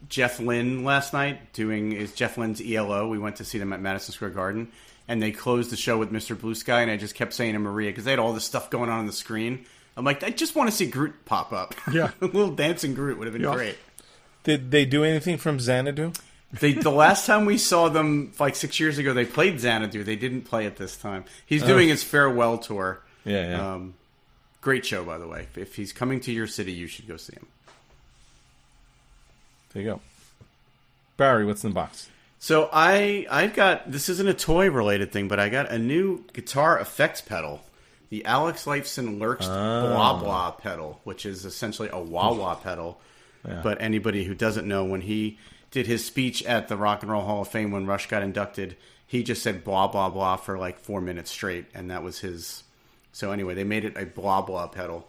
Jeff Lynne last night doing Jeff Lynne's ELO. We went to see them at Madison Square Garden. And they closed the show with Mr. Blue Sky, and I just kept saying to Maria, because they had all this stuff going on the screen, I'm like, I just want to see Groot pop up. Yeah. A little dancing Groot would have been great. Did they do anything from Xanadu? The last time we saw them, like 6 years ago, they played Xanadu. They didn't play it this time. He's doing his farewell tour. Yeah. Great show, by the way. If he's coming to your city, you should go see him. There you go. Barry, what's in the box? So I've got, this isn't a toy related thing, but I got a new guitar effects pedal, the Alex Lifeson Lurks Blah Blah pedal, which is essentially a wah wah pedal. Yeah. But anybody who doesn't know, when he did his speech at the Rock and Roll Hall of Fame when Rush got inducted, he just said blah blah blah for like 4 minutes straight, and that was his. So anyway, they made it a blah blah pedal,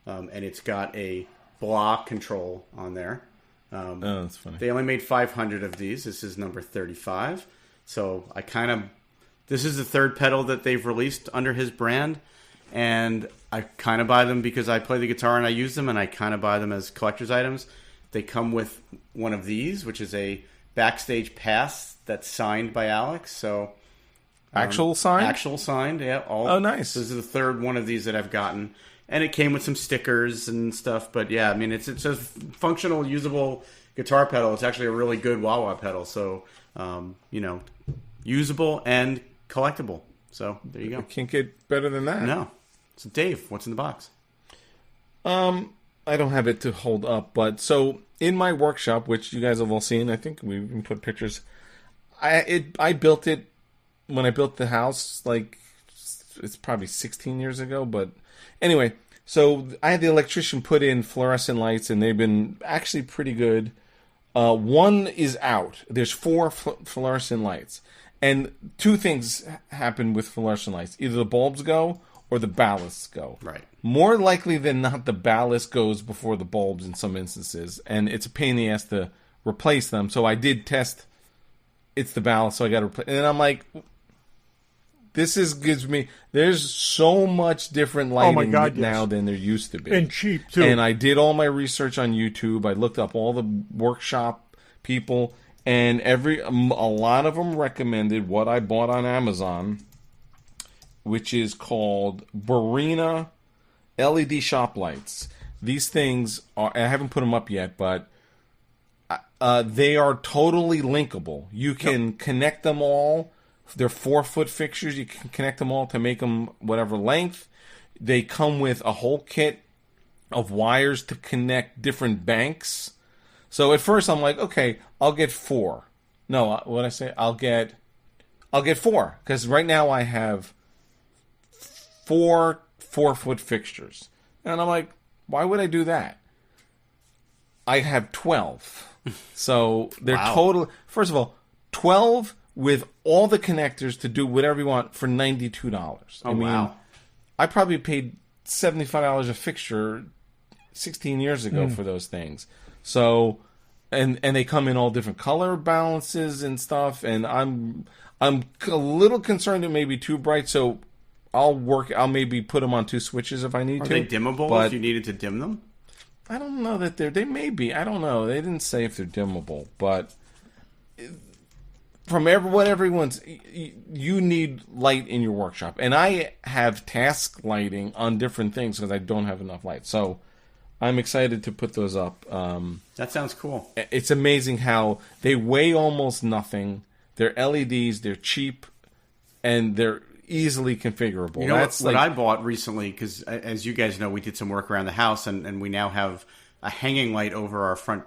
and it's got a blah control on there. That's funny. They only made 500 of these. This is number 35. So this is the third pedal that they've released under his brand. and I kind of buy them because I play the guitar and I use them, and I kind of buy them as collector's items. They come with one of these, which is a backstage pass that's signed by Alex. So Actual signed? Actual signed, yeah. Oh, nice. This is the third one of these that I've gotten. And it came with some stickers and stuff. But yeah, I mean, it's a functional, usable guitar pedal. It's actually a really good wah-wah pedal. So, usable and collectible. So there you go. Can't get better than that. No. So Dave, what's in the box? I don't have it to hold up, but so in my workshop, which you guys have all seen, I think we even put pictures. I built it when I built the house, like it's probably 16 years ago. But anyway, so I had the electrician put in fluorescent lights, and they've been actually pretty good. One is out. There's 4 fluorescent lights, and 2 things happen with fluorescent lights: either the bulbs go or the ballasts go. Right. More likely than not, the ballast goes before the bulbs in some instances, and it's a pain in the ass to replace them. So I did test. It's the ballast, so I got to replace. And I'm like, gives me. There's so much different lighting now than there used to be, and cheap too. And I did all my research on YouTube. I looked up all the workshop people, and a lot of them recommended what I bought on Amazon, which is called Barina LED shop lights. These things are, I haven't put them up yet, but they are totally linkable. You can connect them all. They're 4-foot fixtures. You can connect them all to make them whatever length. They come with a whole kit of wires to connect different banks. So at first I'm like, okay, I'll get 4. No, what I say? I'll get 4, because right now I have 4 4-foot fixtures. And I'm like, why would I do that? I have 12. So they're total. First of all, 12 with all the connectors to do whatever you want for $92. Oh, wow. I probably paid $75 a fixture 16 years ago for those things. So, and they come in all different color balances and stuff. And I'm a little concerned it may be too bright. So I'll maybe put them on 2 switches if I need to. Are they dimmable if you needed to dim them? I don't know that they may be. I don't know. They didn't say if they're dimmable, but from everyone's, you need light in your workshop. And I have task lighting on different things because I don't have enough light. So I'm excited to put those up. That sounds cool. It's amazing how they weigh almost nothing. They're LEDs, they're cheap, and they're easily configurable. You know what I bought recently, because as you guys know, we did some work around the house, and we now have a hanging light over our front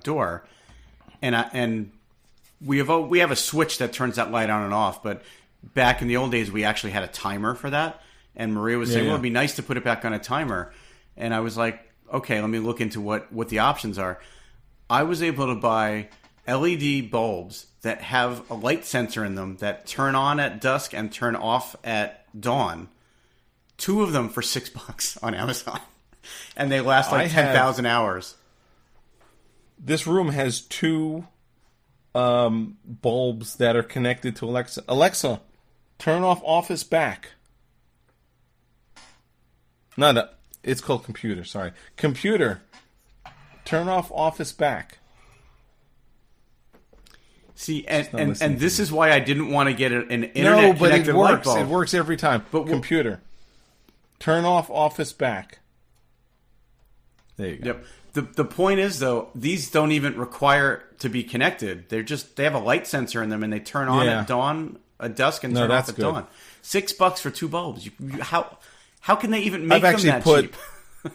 door, and we have a switch that turns that light on and off. But back in the old days, we actually had a timer for that, and Maria was saying, well, it'd be nice to put it back on a timer, and I was like, okay, let me look into what the options are. I was able to buy LED bulbs that have a light sensor in them that turn on at dusk and turn off at dawn. 2 of them for $6 on Amazon. And they last like 10,000 hours. This room has 2 bulbs that are connected to Alexa. Alexa, turn off office back. No, it's called computer, sorry. Computer, turn off office back. See, and this is why I didn't want to get an internet-connected light bulb. It works every time. But computer, turn off office back. There you go. Yep. The point is, though, these don't even require to be connected. They have a light sensor in them, and they turn on at dawn, at dusk, and turn off at dawn. $6 for 2 bulbs. How can they even make them that cheap?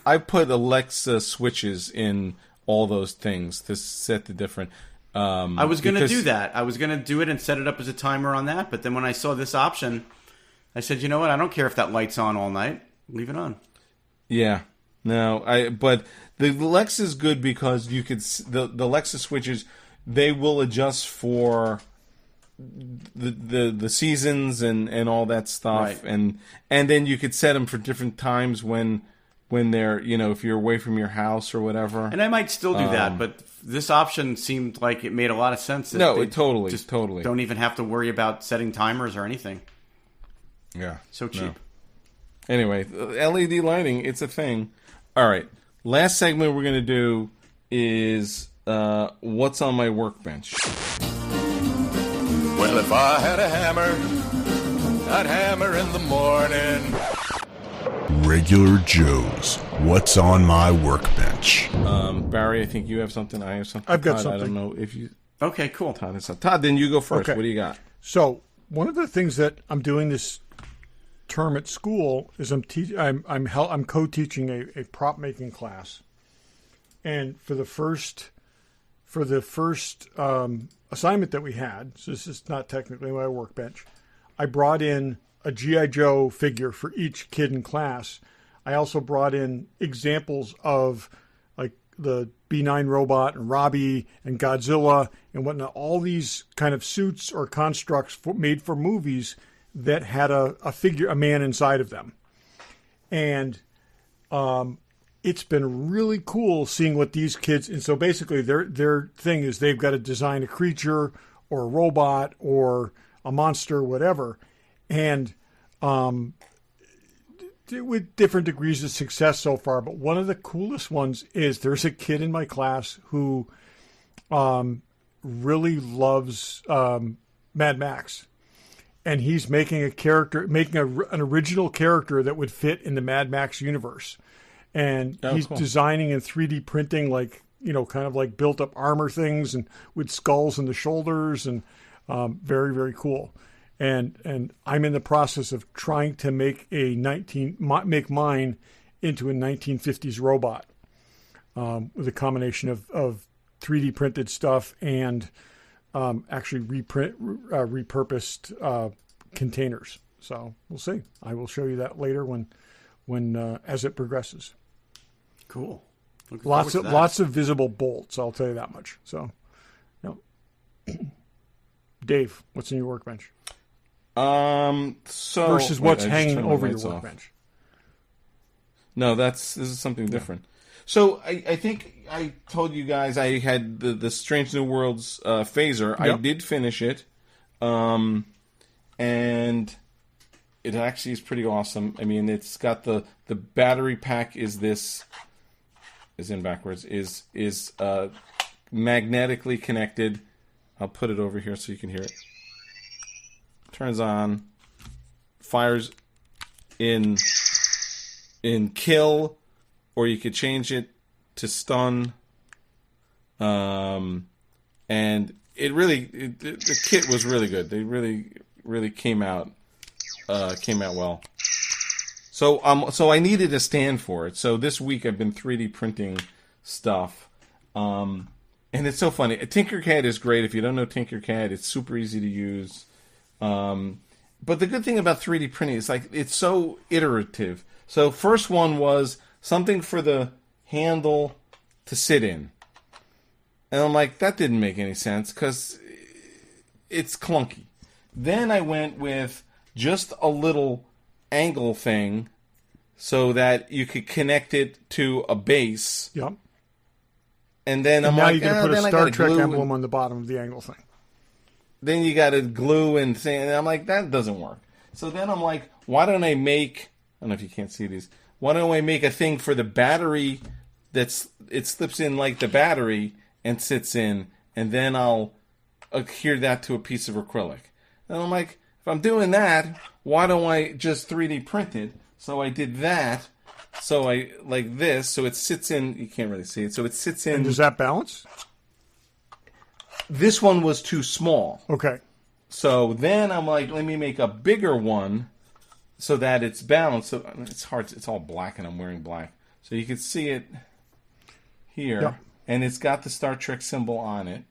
I put Alexa switches in all those things to set the different. I was going to do that. I was going to do it and set it up as a timer on that. But then when I saw this option, I said, you know what? I don't care if that light's on all night. Leave it on. Yeah. No, but the Alexa is good because you could the Alexa switches, they will adjust for the seasons and all that stuff, right. and then you could set them for different times when they're, if you're away from your house or whatever. And I might still do that, but this option seemed like it made a lot of sense. No, it totally. Don't even have to worry about setting timers or anything. Yeah. So cheap. Anyway, LED lighting, it's a thing. All right. Last segment we're going to do is what's on my workbench. Well, if I had a hammer, I'd hammer in the morning. Regular Joe's What's on My Workbench. Barry, I think you have something. I have something. I've got Todd, something. I don't know if you... Okay, cool. Todd has something. Todd, then you go first. Okay. What do you got? So one of the things that I'm doing this term at school is I'm co-teaching a prop making class, and for the first assignment that we had, so this is not technically my workbench, I brought in a G.I. Joe figure for each kid in class. I also brought in examples of like the B-9 robot and Robbie and Godzilla and whatnot, all these kind of suits or constructs made for movies that had a man inside of them. And it's been really cool seeing what these kids, and so basically their thing is they've got to design a creature or a robot or a monster, whatever, and with different degrees of success so far. But one of the coolest ones is there's a kid in my class who really loves Mad Max. And he's making an original character that would fit in the Mad Max universe. And he's cool. designing and 3D printing kind of like built up armor things and with skulls in the shoulders, and very, very cool. And I'm in the process of trying to make mine into a 1950s robot with a combination of 3D printed stuff and actually repurposed containers. So we'll see. I will show you that later when as it progresses. Cool. Lots of visible bolts. I'll tell you that much. So, Dave, what's in your workbench? Versus what's hanging over your workbench. No, this is something different. So I think I told you guys I had the Strange New Worlds phaser. Yep. I did finish it, and it actually is pretty awesome. I mean, it's got the battery pack is magnetically connected. I'll put it over here so you can hear it. Turns on, fires in kill, or you could change it to stun. And the kit was really good. They really came out well. So I needed a stand for it. So this week I've been 3D printing stuff. And it's so funny. Tinkercad is great. If you don't know Tinkercad, it's super easy to use. But the good thing about 3D printing is it's so iterative. So first one was something for the handle to sit in. And I'm like, that didn't make any sense because it's clunky. Then I went with just a little angle thing so that you could connect it to a base. Yep. And then now you're going to put a Star Trek emblem on the bottom of the angle thing. Then you got to glue and thing. And I'm like, that doesn't work. So then I'm like, why don't I make... I don't know if you can't see these. Why don't I make a thing for the battery it slips in like the battery and sits in, and then I'll adhere that to a piece of acrylic. And I'm like, if I'm doing that, why don't I just 3D print it? So I did that. So I like this. So it sits in. You can't really see it. So it sits in. And does that balance? This one was too small. Okay. So then I'm like, let me make a bigger one so that it's balanced. So it's hard. It's all black, and I'm wearing black. So you can see it here. Yep. And it's got the Star Trek symbol on it.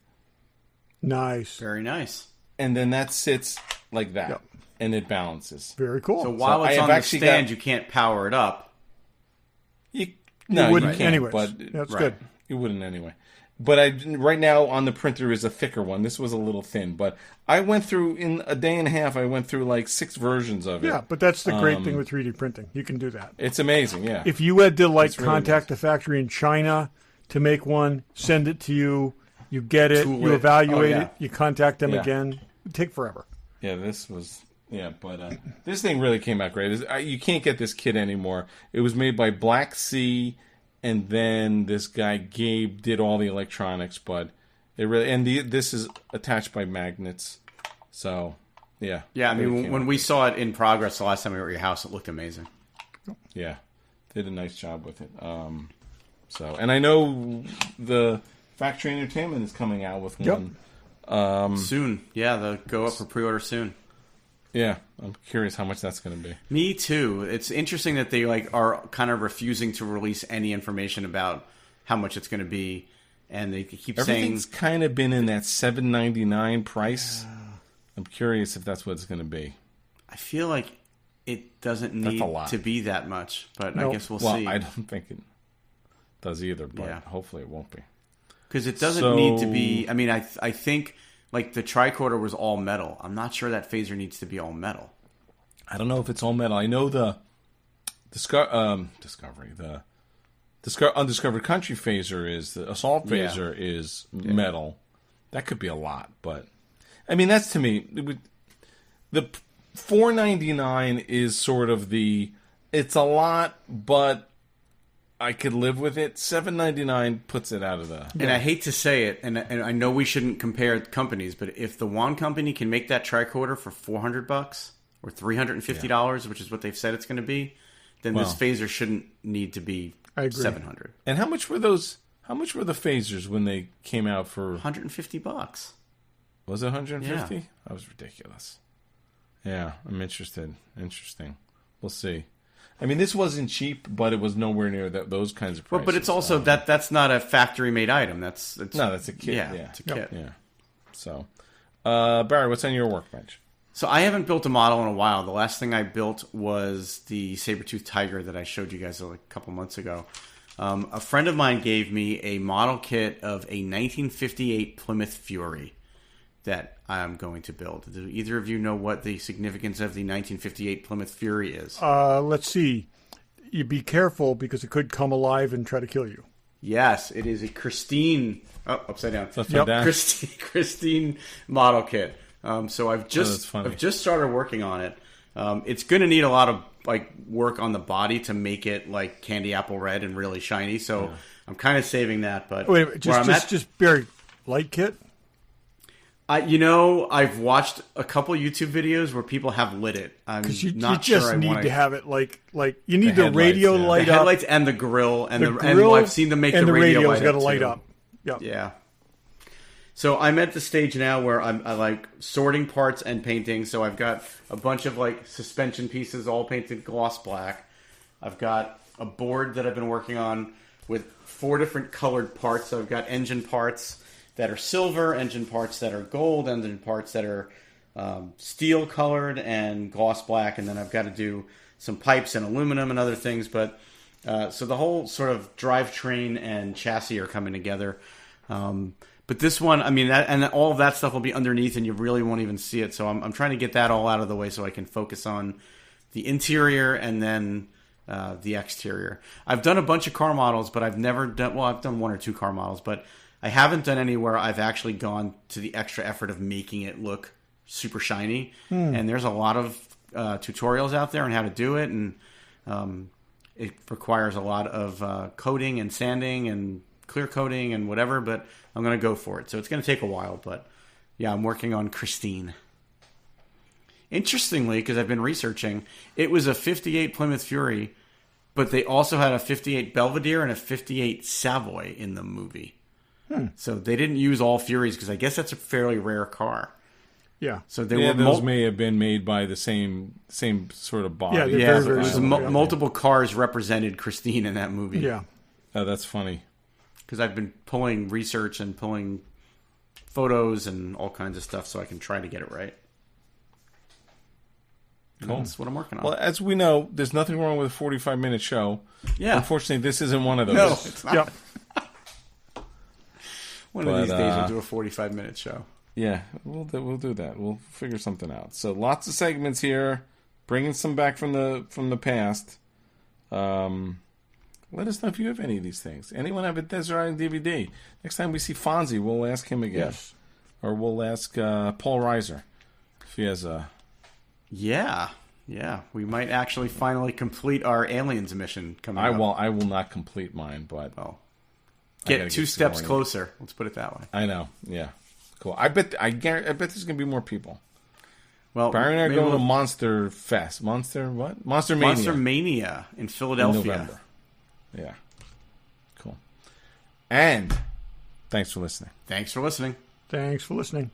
Nice. Very nice. And then that sits like that. Yep. And it balances. Very cool. So while it's on the stand, you can't power it up. You wouldn't can't, anyway. But That's good. You wouldn't anyway. But right now on the printer is a thicker one. This was a little thin. But I went through, in a day and a half, I went through like 6 versions of it. Yeah, but that's the great thing with 3D printing. You can do that. It's amazing, yeah. If you had to Really contact a factory in China to make one, send it to you, you get it, Tool you it. evaluate Oh, yeah. it, you contact them Yeah. again. It'd take forever. Yeah, this was Yeah, but this thing really came out great. You can't get this kit anymore. It was made by Black Sea, and then this guy Gabe did all the electronics. But it really this is attached by magnets. So yeah, I mean, when we saw it in progress the last time we were at your house, it looked amazing. Yeah, did a nice job with it. And I know the Factory Entertainment is coming out with one soon. Yeah, they'll go up for pre-order soon. Yeah, I'm curious how much that's going to be. Me too. It's interesting that they are kind of refusing to release any information about how much it's going to be, and they keep saying everything's kind of been in that $7.99 price. I'm curious if that's what it's going to be. I feel like it doesn't need to be that much, but I guess we'll see. I don't think it does either, but hopefully it won't be. Because it doesn't need to be. I mean, I think. Like, the tricorder was all metal. I'm not sure that phaser needs to be all metal. I don't know if it's all metal. I know the Discovery, the Undiscovered Country phaser is, the Assault phaser is metal. That could be a lot, but... I mean, that's, to me... the $4.99 is sort of the... It's a lot, but... I could live with it. $7.99 puts it out of the... And I hate to say it, and I know we shouldn't compare companies, but if the Wand Company can make that tricorder for $400 or $350, which is what they've said it's going to be, then this phaser shouldn't need to be $700. And how much were those? How much were the phasers when they came out for $150? Was it $150? Yeah. That was ridiculous. Yeah, I'm interested. Interesting. We'll see. I mean, this wasn't cheap, but it was nowhere near those kinds of prices. Well, but it's also that's not a factory-made item. That's a kit. Yeah, it's a kit. Yeah. So, Barry, what's on your workbench? So I haven't built a model in a while. The last thing I built was the saber-toothed tiger that I showed you guys a couple months ago. A friend of mine gave me a model kit of a 1958 Plymouth Fury that I'm going to build. Do either of you know what the significance of the 1958 Plymouth Fury is? Let's see. You be careful because it could come alive and try to kill you. Yes, it is a Christine... Oh, upside down. Down. Christine model kit. So I've just started working on it. It's going to need a lot of work on the body to make it like candy apple red and really shiny. So I'm kind of saving that. But wait, just very light kit. I've watched a couple YouTube videos where people have lit it. You just need to have it like you need the radio light the up, headlights and the grill and I've seen them make the radio radio's got to light up. Yep. Yeah. So I'm at the stage now where I like sorting parts and painting. So I've got a bunch of suspension pieces all painted gloss black. I've got a board that I've been working on with 4 different colored parts. So I've got engine parts that are silver, engine parts that are gold, engine parts that are steel colored and gloss black, and then I've got to do some pipes and aluminum and other things. But so the whole sort of drivetrain and chassis are coming together. But this one, I mean, and all of that stuff will be underneath, and you really won't even see it. So I'm trying to get that all out of the way so I can focus on the interior and then the exterior. I've done a bunch of car models, but I've never done. Well, I've done 1 or 2 car models, but I haven't done any where I've actually gone to the extra effort of making it look super shiny. And there's a lot of tutorials out there on how to do it, and it requires a lot of coating and sanding and clear coating and whatever, but I'm going to go for it. So it's going to take a while, but yeah, I'm working on Christine. Interestingly, because I've been researching, it was a 58 Plymouth Fury, but they also had a 58 Belvedere and a 58 Savoy in the movie. So they didn't use all Furies because I guess that's a fairly rare car. Yeah. So those may have been made by the same sort of body. Yeah, very multiple cars represented Christine in that movie. Yeah. Oh, that's funny. Because I've been pulling research and pulling photos and all kinds of stuff so I can try to get it right. Cool. That's what I'm working on. Well, as we know, there's nothing wrong with a 45-minute show. Yeah. Unfortunately, this isn't one of those. No, it's not. Yep. One of these days we'll do a 45-minute show. Yeah, we'll do that. We'll figure something out. So lots of segments here, bringing some back from the past. Let us know if you have any of these things. Anyone have a Desert Island DVD? Next time we see Fonzie, we'll ask him again. Yes. Or we'll ask Paul Reiser if he has a Yeah. We might actually finally complete our aliens mission coming up. I will not complete mine, but get 2 steps closer. Let's put it that way. I know. Yeah. Cool. I bet there's gonna be more people. Well, Barry and I are going to Monster Fest. Monster Mania. Monster Mania in Philadelphia. In November. Yeah. Cool. And thanks for listening. Thanks for listening. Thanks for listening.